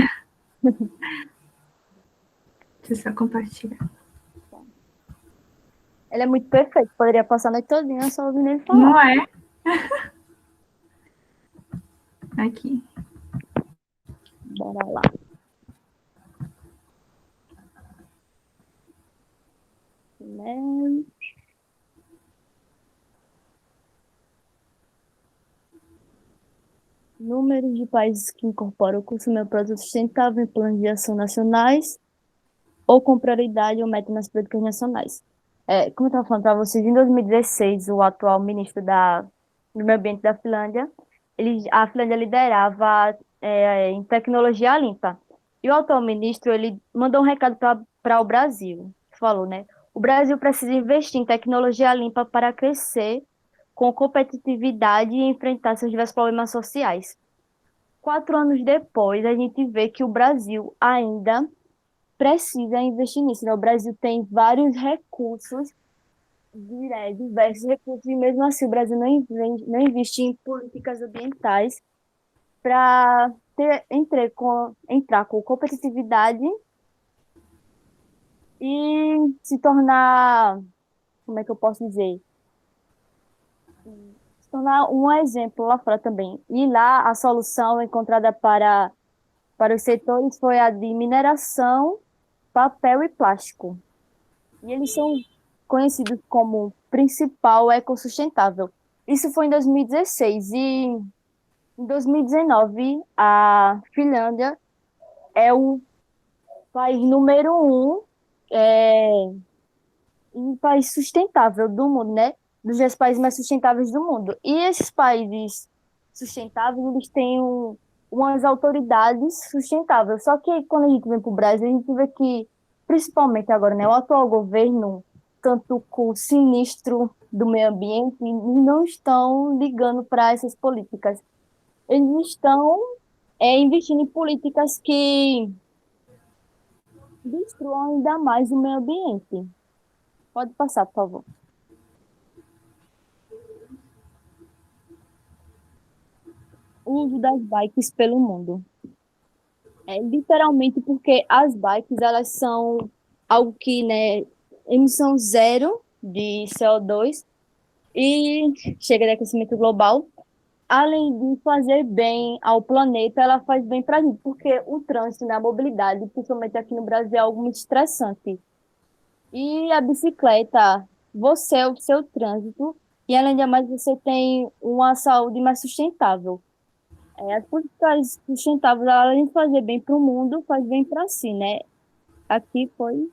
Deixa eu só compartilhar. Ele é muito perfeito. Poderia passar a noite todinha só ouvindo ele falar. Não é? Aqui. Bora lá. Número de países que incorporam o consumo de produtos sustentáveis em planos de ação nacionais ou com prioridade ou meta nas políticas nacionais. Como eu estava falando para vocês, em 2016, o atual ministro do Meio Ambiente da Finlândia, a Finlândia liderava em tecnologia limpa. E o atual ministro, ele mandou um recado para o Brasil, falou, né? O Brasil precisa investir em tecnologia limpa para crescer com competitividade e enfrentar seus diversos problemas sociais. 4 anos depois, a gente vê que o Brasil ainda precisa investir nisso, né? O Brasil tem vários recursos, diversos recursos, e mesmo assim o Brasil não investe em políticas ambientais para entrar com competitividade e se tornar, como é que eu posso dizer? Se tornar um exemplo lá fora também. E lá a solução encontrada para os setores foi a de mineração, papel e plástico. E eles são conhecidos como principal ecossustentável. Isso foi em 2016 e em 2019 a Finlândia é o país número um país sustentável do mundo, né? Dos 10 países mais sustentáveis do mundo. E esses países sustentáveis, eles têm umas autoridades sustentáveis. Só que quando a gente vem para o Brasil, a gente vê que, principalmente agora, né, o atual governo, tanto com o sinistro do meio ambiente, não estão ligando para essas políticas. Eles estão investindo em políticas que destruam ainda mais o meio ambiente. Pode passar, por favor. O uso das bikes pelo mundo. Literalmente porque as bikes, elas são algo que, né, emissão zero de CO2 e chega de aquecimento global. Além de fazer bem ao planeta, ela faz bem para a gente, porque o trânsito, né, a mobilidade, principalmente aqui no Brasil, é algo muito estressante. E a bicicleta, você é o seu trânsito, e além de mais, você tem uma saúde mais sustentável. As políticas sustentáveis, além de fazer bem para o mundo, faz bem para si, né? Aqui foi.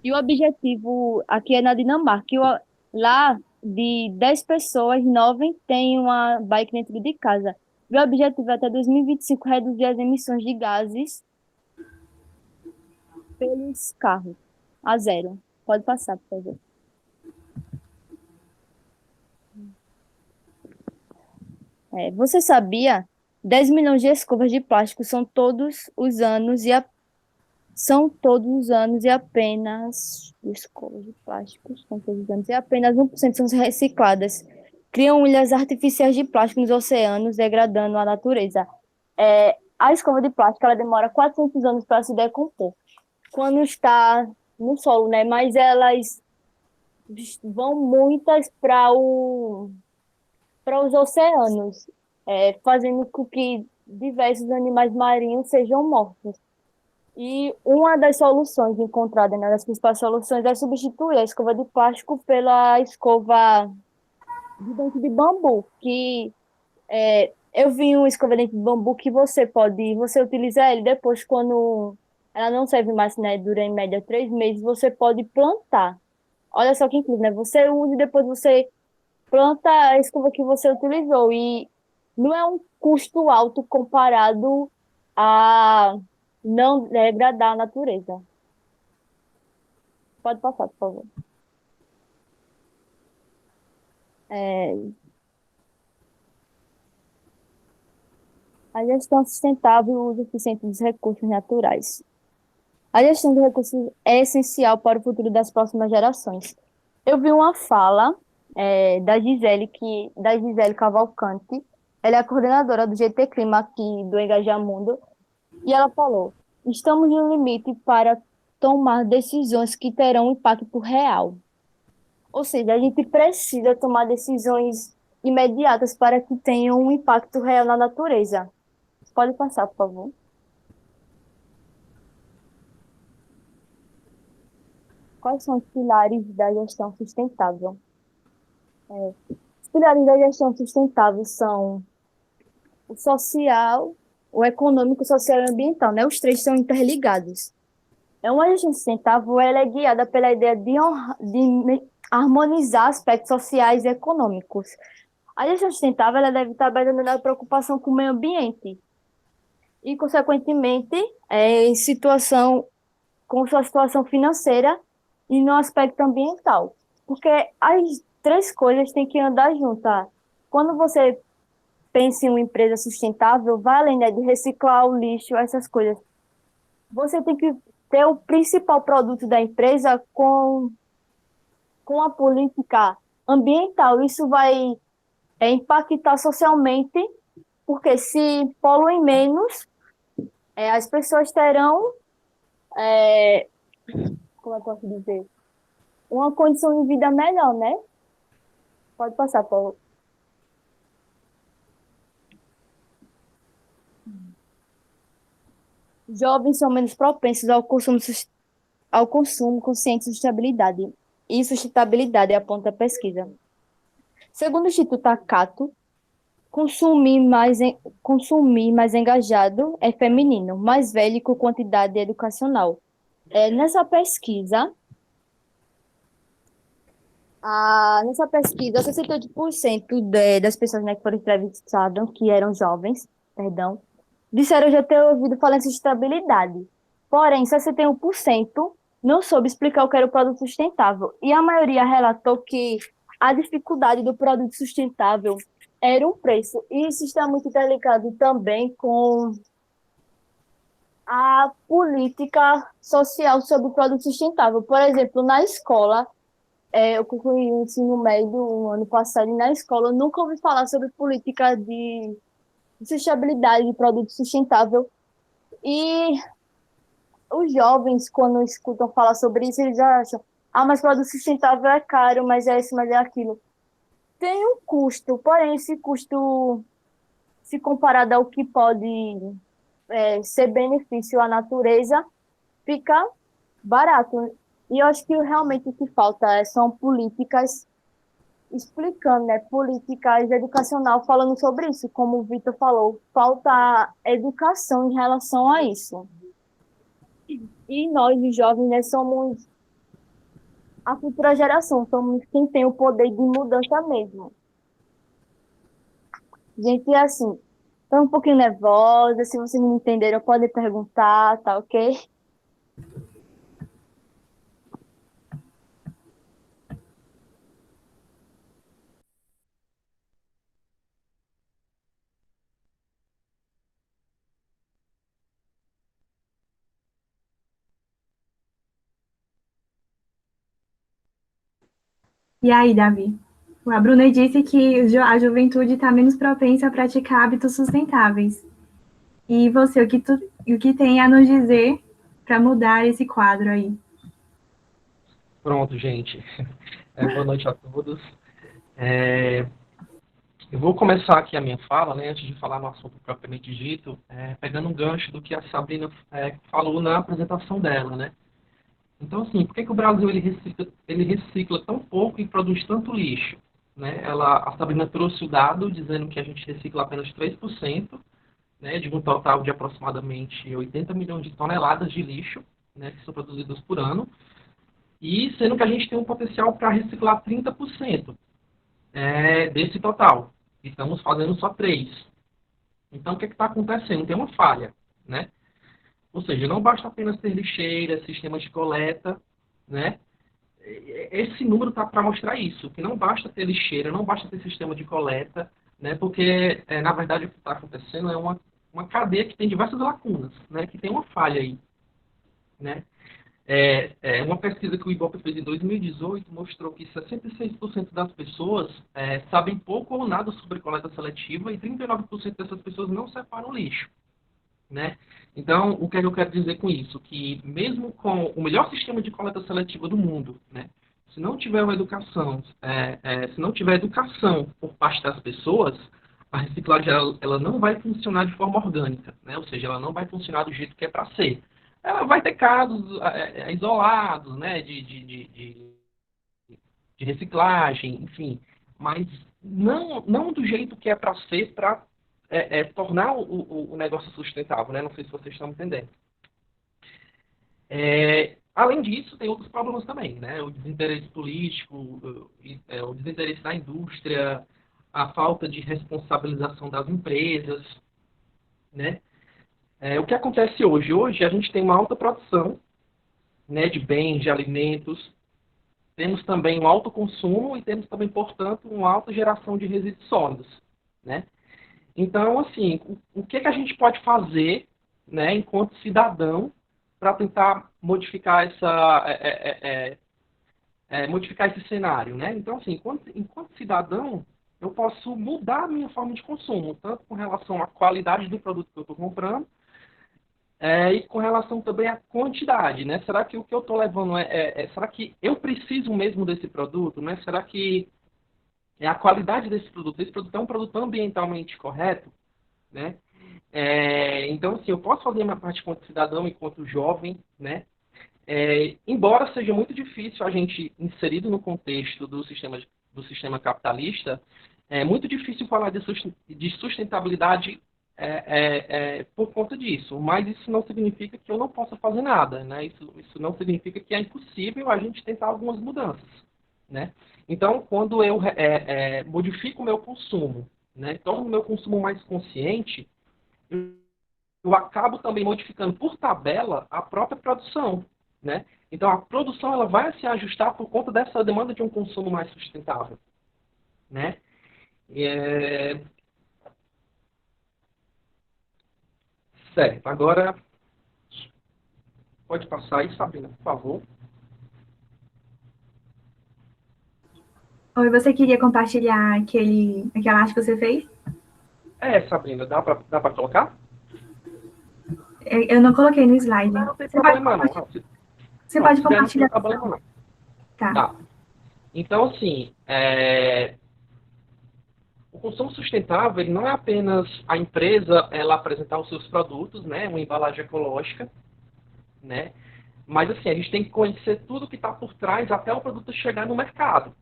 E o objetivo aqui é na Dinamarca. Lá, de 10 pessoas, 9 têm uma bike dentro de casa. E o objetivo é até 2025 reduzir as emissões de gases pelos carros a zero. Pode passar, por favor. Você sabia? 10 milhões de escovas de plástico são todos os anos e apenas escovas de plástico são todos os anos e apenas 1% são recicladas. Criam ilhas artificiais de plástico nos oceanos, degradando a natureza. A escova de plástico ela demora 400 anos para se decompor quando está no solo, né? Mas elas vão muitas para os oceanos, fazendo com que diversos animais marinhos sejam mortos. E uma das soluções encontradas, né, das principais soluções, é substituir a escova de plástico pela escova de dente de bambu, que eu vi uma escova de dente de bambu que você utiliza ele depois quando ela não serve mais, né, dura em média 3 meses, você pode plantar. Olha só que incrível, né? Você usa e depois você planta a escova que você utilizou e não é um custo alto comparado a não degradar a natureza. Pode passar, por favor. A gestão sustentável e o uso eficiente dos recursos naturais. A gestão de recursos é essencial para o futuro das próximas gerações. Eu vi uma fala da Gisele Cavalcante, ela é a coordenadora do GT Clima aqui do Engajamundo, e ela falou: estamos no limite para tomar decisões que terão impacto real. Ou seja, a gente precisa tomar decisões imediatas para que tenham um impacto real na natureza. Pode passar, por favor. Quais são os pilares da gestão sustentável? Os pilares da gestão sustentável são o social, o econômico, o social e o ambiental, né? Os três são interligados. Uma gestão sustentável ela é guiada pela ideia de harmonizar aspectos sociais e econômicos. A gestão sustentável ela deve estar baseada na preocupação com o meio ambiente e, consequentemente, em situação com sua situação financeira e no aspecto ambiental. Porque as três coisas têm que andar juntas. Quando você pensa em uma empresa sustentável, vai além, né, de reciclar o lixo, essas coisas. Você tem que ter o principal produto da empresa com a política ambiental. Isso vai impactar socialmente, porque se poluem menos, as pessoas terão, é, como eu posso dizer, uma condição de vida melhor, né? Pode passar, Paulo. Jovens são menos propensos ao consumo consciente de sustentabilidade. E sustentabilidade aponta a pesquisa. Segundo o Instituto Acato, consumir mais engajado é feminino, mais velho com quantidade educacional. Nessa pesquisa, 68% das pessoas, né, que foram entrevistadas, que eram jovens, perdão, disseram já ter ouvido falar em sustentabilidade. Porém, 61% não soube explicar o que era o produto sustentável. E a maioria relatou que a dificuldade do produto sustentável era um preço. E isso está muito interligado também com a política social sobre o produto sustentável. Por exemplo, na escola, eu concluí o ensino médio no ano passado, e na escola eu nunca ouvi falar sobre política de sustentabilidade de produto sustentável. E os jovens, quando escutam falar sobre isso, eles acham, mas produto sustentável é caro, mas é isso, mas é aquilo. Tem um custo, porém esse custo, se comparado ao que pode ser benefício à natureza, fica barato. E eu acho que realmente o que falta são políticas explicando, né? Políticas educacional falando sobre isso, como o Vitor falou, falta educação em relação a isso. E nós, os jovens, né, somos a futura geração, somos quem tem o poder de mudança mesmo. Gente, assim, estou um pouquinho nervosa, se vocês não entenderam, podem perguntar, tá ok? E aí, Davi? A Bruna disse que a juventude está menos propensa a praticar hábitos sustentáveis. E você, o que tem a nos dizer para mudar esse quadro aí? Pronto, gente. Boa noite a todos. Eu vou começar aqui a minha fala, né, antes de falar no assunto propriamente dito, pegando um gancho do que a Sabrina falou na apresentação dela, né? Então, assim, por que o Brasil ele recicla tão pouco e produz tanto lixo? Né? A Sabrina trouxe o dado dizendo que a gente recicla apenas 3%, né, de um total de aproximadamente 80 milhões de toneladas de lixo, né, que são produzidos por ano, e sendo que a gente tem um potencial para reciclar 30% desse total. Estamos fazendo só 3%. Então, o que está acontecendo? Tem uma falha, né? Ou seja, não basta apenas ter lixeira, sistemas de coleta, né? Esse número está para mostrar isso, que não basta ter lixeira, não basta ter sistema de coleta, né? Porque, na verdade, o que está acontecendo é uma cadeia que tem diversas lacunas, né? Que tem uma falha aí, né? Uma pesquisa que o IBOP fez em 2018 mostrou que 66% das pessoas sabem pouco ou nada sobre coleta seletiva e 39% dessas pessoas não separam lixo, né? Então, o que é que eu quero dizer com isso? Que mesmo com o melhor sistema de coleta seletiva do mundo, né, se não tiver uma educação, se não tiver educação por parte das pessoas, a reciclagem ela não vai funcionar de forma orgânica, né? Ou seja, ela não vai funcionar do jeito que é para ser. Ela vai ter casos isolados, né, de reciclagem, enfim, mas não do jeito que é para ser para tornar o negócio sustentável, né? Não sei se vocês estão entendendo. Além disso, tem outros problemas também, né? O desinteresse político, o desinteresse da indústria, a falta de responsabilização das empresas, né? O que acontece hoje? Hoje a gente tem uma alta produção, né, de bens, de alimentos, temos também um alto consumo e temos também, portanto, uma alta geração de resíduos sólidos, né? Então, assim, o que a gente pode fazer, né, enquanto cidadão, para tentar modificar modificar esse cenário, né? Então, assim, enquanto cidadão, eu posso mudar a minha forma de consumo, tanto com relação à qualidade do produto que eu estou comprando, e com relação também à quantidade, né? Será que o que eu estou levando será que eu preciso mesmo desse produto, né? Será que é a qualidade desse produto? Esse produto é um produto ambientalmente correto, né? Então, assim, eu posso fazer minha parte enquanto cidadão, enquanto jovem, né? Embora seja muito difícil a gente, inserido no contexto do sistema capitalista, é muito difícil falar de sustentabilidade por conta disso. Mas isso não significa que eu não possa fazer nada, né? Isso não significa que é impossível a gente tentar algumas mudanças, né? Então, quando eu modifico o meu consumo, né, torno o meu consumo mais consciente, eu acabo também modificando por tabela a própria produção, né? Então, a produção ela vai se ajustar por conta dessa demanda de um consumo mais sustentável, né? Certo. Agora, pode passar aí, Sabrina, por favor. Oi, você queria compartilhar aquela arte que você fez? Sabrina, dá para colocar? Eu não coloquei no slide. Não tem problema, não. Você pode Se der, compartilhar. não tem problema, não. Tá. Então, assim, o consumo sustentável ele não é apenas a empresa ela apresentar os seus produtos, né, uma embalagem ecológica, né, mas assim, a gente tem que conhecer tudo que está por trás até o produto chegar no mercado,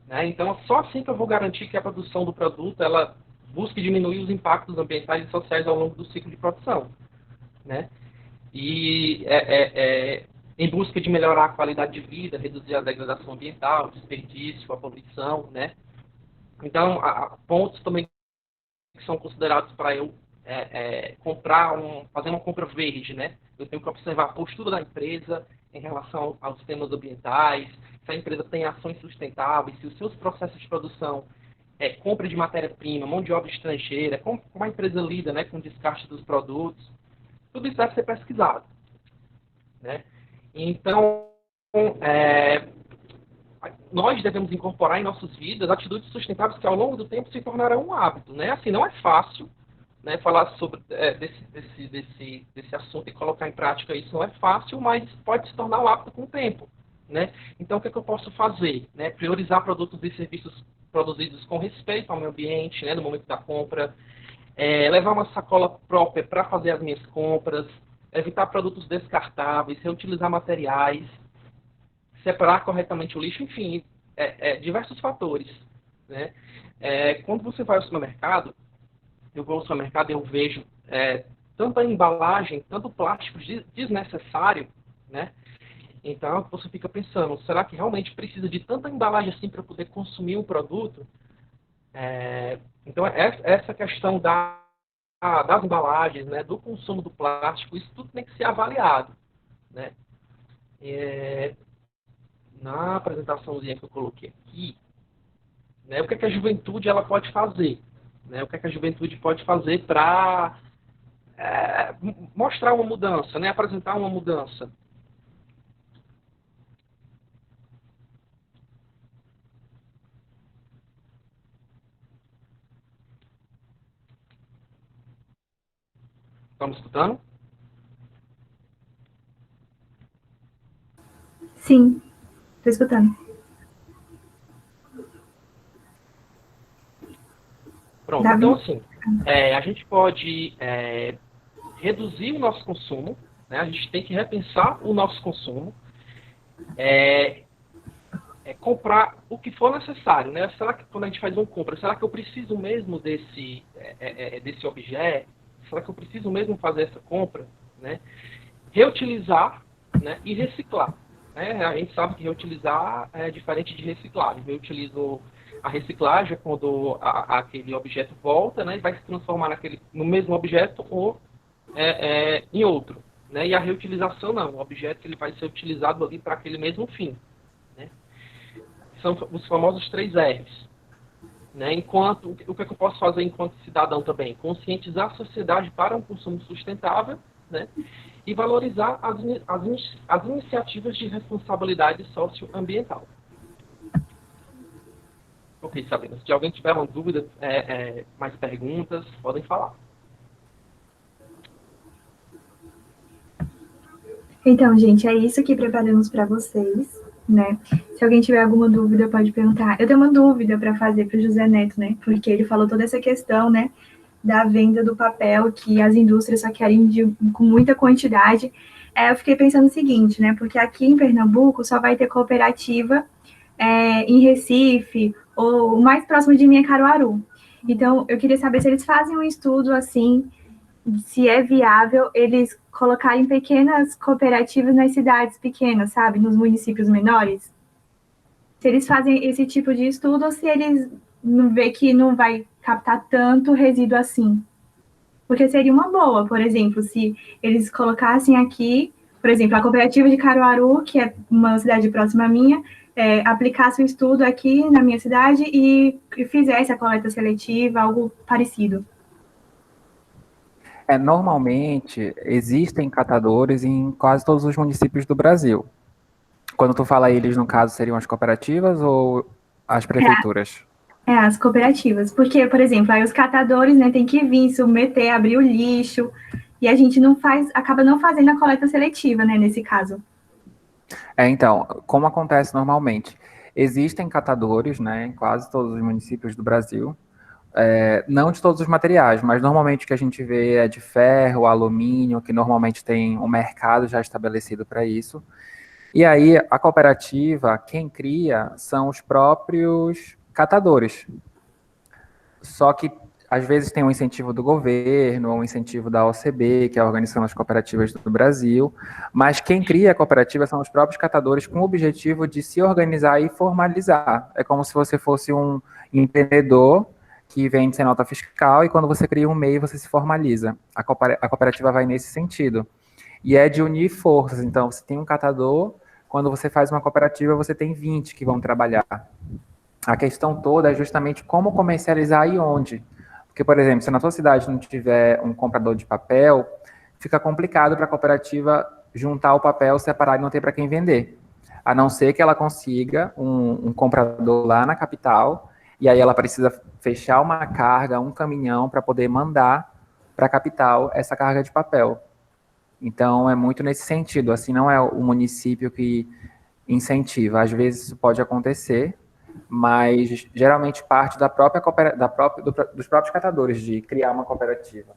né? Então, só assim que eu vou garantir que a produção do produto ela busque diminuir os impactos ambientais e sociais ao longo do ciclo de produção, né? E em busca de melhorar a qualidade de vida, reduzir a degradação ambiental, o desperdício, a poluição, né? Então, pontos também que são considerados para eu fazer uma compra verde, né? Eu tenho que observar a postura da empresa em relação aos temas ambientais, se a empresa tem ações sustentáveis, se os seus processos de produção compra de matéria-prima, mão de obra estrangeira, como a empresa lida, né, com o descarte dos produtos. Tudo isso deve ser pesquisado, né? Então, nós devemos incorporar em nossas vidas atitudes sustentáveis que ao longo do tempo se tornarão um hábito, né? Assim, não é fácil, né, falar sobre desse assunto e colocar em prática isso não é fácil, mas pode se tornar um hábito com o tempo, né? Então, o que eu posso fazer? Né? Priorizar produtos e serviços produzidos com respeito ao meio ambiente, né, no momento da compra, levar uma sacola própria para fazer as minhas compras, evitar produtos descartáveis, reutilizar materiais, separar corretamente o lixo, enfim, diversos fatores, né? Quando você vai ao supermercado, eu vou ao supermercado e eu vejo tanta embalagem, tanto plástico desnecessário, né? Então você fica pensando, será que realmente precisa de tanta embalagem assim para poder consumir um produto? Então essa questão das embalagens, né, do consumo do plástico, isso tudo tem que ser avaliado, né? Na apresentaçãozinha que eu coloquei aqui, né, o que a juventude ela pode fazer, né? O que a juventude pode fazer para mostrar uma mudança, né? Apresentar uma mudança. Estamos escutando? Sim, estou escutando. Pronto, Davi? então assim, a gente pode reduzir o nosso consumo, né? A gente tem que repensar o nosso consumo, comprar o que for necessário, né? Será que quando a gente faz uma compra, será que eu preciso mesmo desse objeto? Será que eu preciso mesmo fazer essa compra, né? Reutilizar, né, e reciclar. Né? A gente sabe que reutilizar é diferente de reciclar. Eu utilizo a reciclagem quando aquele objeto volta, né, e vai se transformar no mesmo objeto ou em outro. Né? E a reutilização não, o objeto ele vai ser utilizado ali para aquele mesmo fim. Né? São os famosos 3 R's. Né? O que eu posso fazer enquanto cidadão também? Conscientizar a sociedade para um consumo sustentável, né? E valorizar as iniciativas de responsabilidade socioambiental. Ok, Sabrina. Se alguém tiver uma dúvida, mais perguntas, podem falar. Então, gente, é isso que preparamos para vocês, né? Se alguém tiver alguma dúvida, pode perguntar. Eu tenho uma dúvida para fazer para o José Neto, né? Porque ele falou toda essa questão, né? Da venda do papel, que as indústrias só querem com muita quantidade. Eu fiquei pensando o seguinte, né? Porque aqui em Pernambuco só vai ter cooperativa em Recife, ou o mais próximo de mim é Caruaru. Então, eu queria saber se eles fazem um estudo assim, se é viável eles colocarem pequenas cooperativas nas cidades pequenas, sabe? Nos municípios menores. Se eles fazem esse tipo de estudo ou se eles não vê que não vai captar tanto resíduo assim. Porque seria uma boa, por exemplo, se eles colocassem aqui, por exemplo, a cooperativa de Caruaru, que é uma cidade próxima à minha, aplicasse o estudo aqui na minha cidade e fizesse a coleta seletiva, algo parecido. Normalmente, existem catadores em quase todos os municípios do Brasil. Quando tu fala eles, no caso, seriam as cooperativas ou as prefeituras? As cooperativas. Porque, por exemplo, aí os catadores, né, tem que vir, submeter, abrir o lixo, e a gente não faz, acaba não fazendo a coleta seletiva, né, nesse caso. Então, como acontece normalmente? Existem catadores, né, em quase todos os municípios do Brasil, não de todos os materiais, mas normalmente o que a gente vê é de ferro, alumínio, que normalmente tem um mercado já estabelecido para isso. E aí, a cooperativa, quem cria são os próprios catadores. Só que, às vezes, tem um incentivo do governo, ou um incentivo da OCB, que é a Organização das Cooperativas do Brasil, mas quem cria a cooperativa são os próprios catadores com o objetivo de se organizar e formalizar. É como se você fosse um empreendedor que vende sem nota fiscal e quando você cria um MEI, você se formaliza. A cooperativa vai nesse sentido. E é de unir forças. Então, você tem um catador, quando você faz uma cooperativa, você tem 20 que vão trabalhar. A questão toda é justamente como comercializar e onde. Porque, por exemplo, se na tua cidade não tiver um comprador de papel, fica complicado para a cooperativa juntar o papel, separar e não ter para quem vender. A não ser que ela consiga um comprador lá na capital, e aí ela precisa fechar uma carga, um caminhão, para poder mandar para a capital essa carga de papel. Então, é muito nesse sentido. Assim, não é o município que incentiva. Às vezes isso pode acontecer, mas geralmente parte dos próprios catadores de criar uma cooperativa.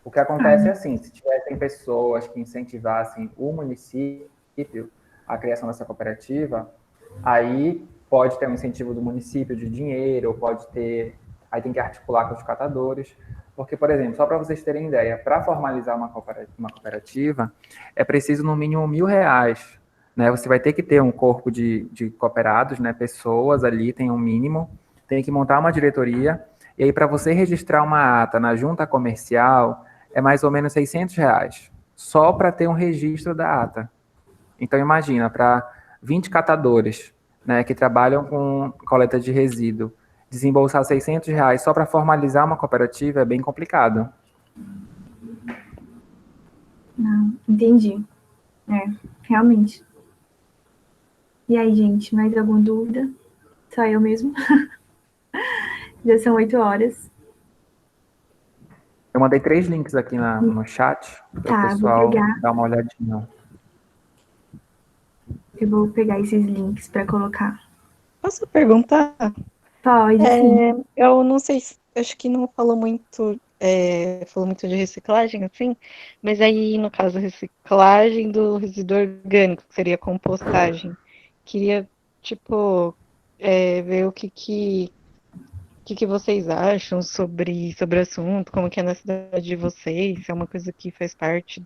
O que acontece é assim, se tivessem pessoas que incentivassem o município a criação dessa cooperativa, aí pode ter um incentivo do município de dinheiro, pode ter, aí tem que articular com os catadores, porque, por exemplo, só para vocês terem ideia, para formalizar uma cooperativa, é preciso no mínimo R$1.000, né? Você vai ter que ter um corpo de cooperados, né? Pessoas ali, tem um mínimo, tem que montar uma diretoria, e aí para você registrar uma ata na junta comercial, é mais ou menos R$600, só para ter um registro da ata. Então, imagina, para 20 catadores, né, que trabalham com coleta de resíduo, desembolsar R$600 só para formalizar uma cooperativa é bem complicado. Não, entendi. Realmente. E aí, gente, mais alguma dúvida? Só eu mesmo? Já são 8 horas. Eu mandei 3 links aqui no chat para o pessoal dar uma olhadinha. Eu vou pegar esses links para colocar. Posso perguntar? Pode, sim. Eu não sei, acho que não falou muito de reciclagem, assim, mas aí, no caso, reciclagem do resíduo orgânico, que seria compostagem. Queria, ver o que vocês acham sobre o assunto, como que é na cidade de vocês, se é uma coisa que faz parte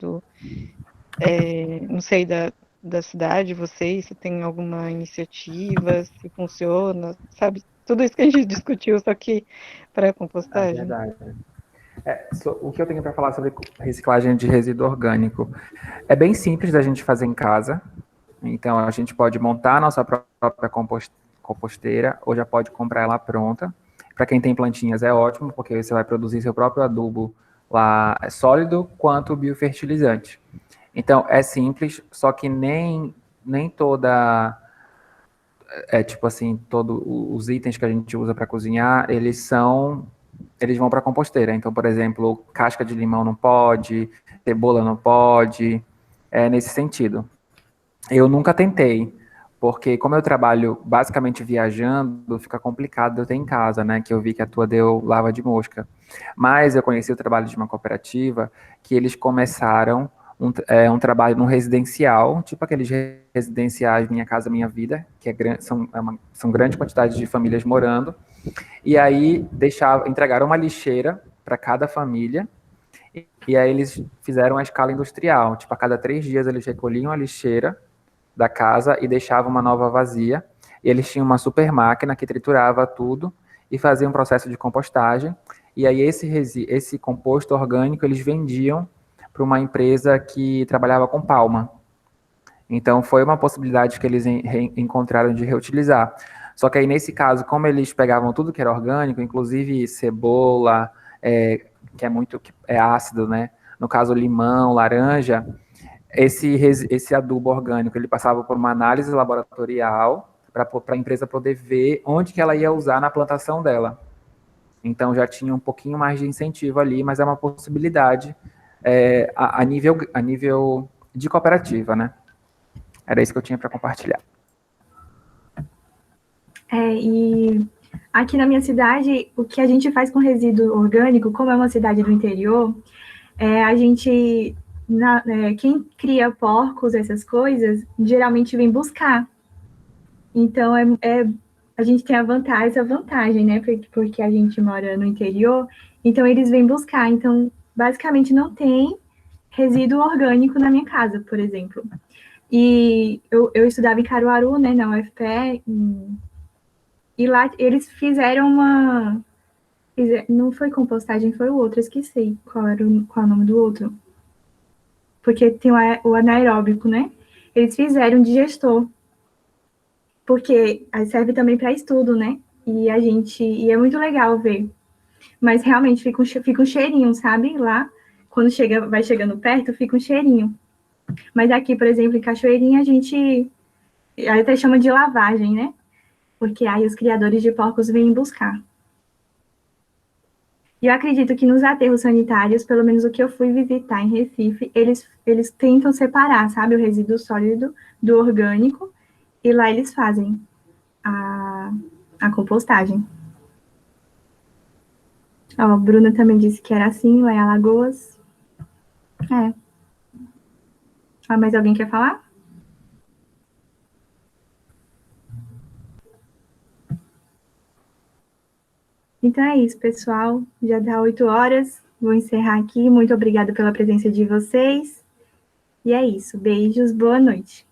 Não sei, da cidade, vocês, se tem alguma iniciativa, se funciona, sabe? Tudo isso que a gente discutiu, só que para É compostagem. verdade. O que eu tenho para falar sobre reciclagem de resíduo orgânico é bem simples da gente fazer em casa. Então, a gente pode montar a nossa própria composteira ou já pode comprar ela pronta. Para quem tem plantinhas é ótimo, porque você vai produzir seu próprio adubo lá sólido quanto biofertilizante. Então, é simples, só que nem toda tipo assim, todos os itens que a gente usa para cozinhar, eles vão para composteira. Então, por exemplo, casca de limão não pode, cebola não pode, nesse sentido. Eu nunca tentei, porque como eu trabalho basicamente viajando, fica complicado eu ter em casa, né? Que eu vi que a tua deu lava de mosca. Mas eu conheci o trabalho de uma cooperativa que eles começaram um trabalho num residencial, tipo aqueles residenciais Minha Casa Minha Vida, que são grande quantidade de famílias morando, e aí entregaram uma lixeira para cada família, e aí eles fizeram a escala industrial, tipo a cada 3 dias eles recolhiam a lixeira da casa e deixava uma nova vazia. E eles tinham uma super máquina que triturava tudo e fazia um processo de compostagem. E aí esse composto orgânico eles vendiam para uma empresa que trabalhava com palma. Então foi uma possibilidade que eles encontraram de reutilizar. Só que aí nesse caso, como eles pegavam tudo que era orgânico, inclusive cebola, que é ácido, né? No caso limão, laranja, esse adubo orgânico, ele passava por uma análise laboratorial para a empresa poder ver onde que ela ia usar na plantação dela. Então já tinha um pouquinho mais de incentivo ali, mas é uma possibilidade a nível de cooperativa, né? Era isso que eu tinha para compartilhar. E aqui na minha cidade, o que a gente faz com resíduo orgânico, como é uma cidade do interior, a gente, quem cria porcos, essas coisas, geralmente vem buscar. Então, a gente tem essa vantagem, né? Porque a gente mora no interior, então eles vêm buscar. Então, basicamente, não tem resíduo orgânico na minha casa, por exemplo. E eu estudava em Caruaru, né, na UFPE, e lá eles fizeram não foi compostagem, foi o outro, eu esqueci qual é o nome do outro. Porque tem o anaeróbico, né? Eles fizeram um digestor, porque serve também para estudo, né? E é muito legal ver. Mas realmente fica um cheirinho, sabe? Lá, quando vai chegando perto, fica um cheirinho. Mas aqui, por exemplo, em Cachoeirinha, a gente até chama de lavagem, né? Porque aí os criadores de porcos vêm buscar. E eu acredito que nos aterros sanitários, pelo menos o que eu fui visitar em Recife, eles tentam separar, sabe, o resíduo sólido do orgânico, e lá eles fazem a compostagem. Ó, a Bruna também disse que era assim, lá em Alagoas. Mais alguém quer falar? Então é isso, pessoal. Já dá 8 horas. Vou encerrar aqui. Muito obrigada pela presença de vocês. E é isso. Beijos, boa noite.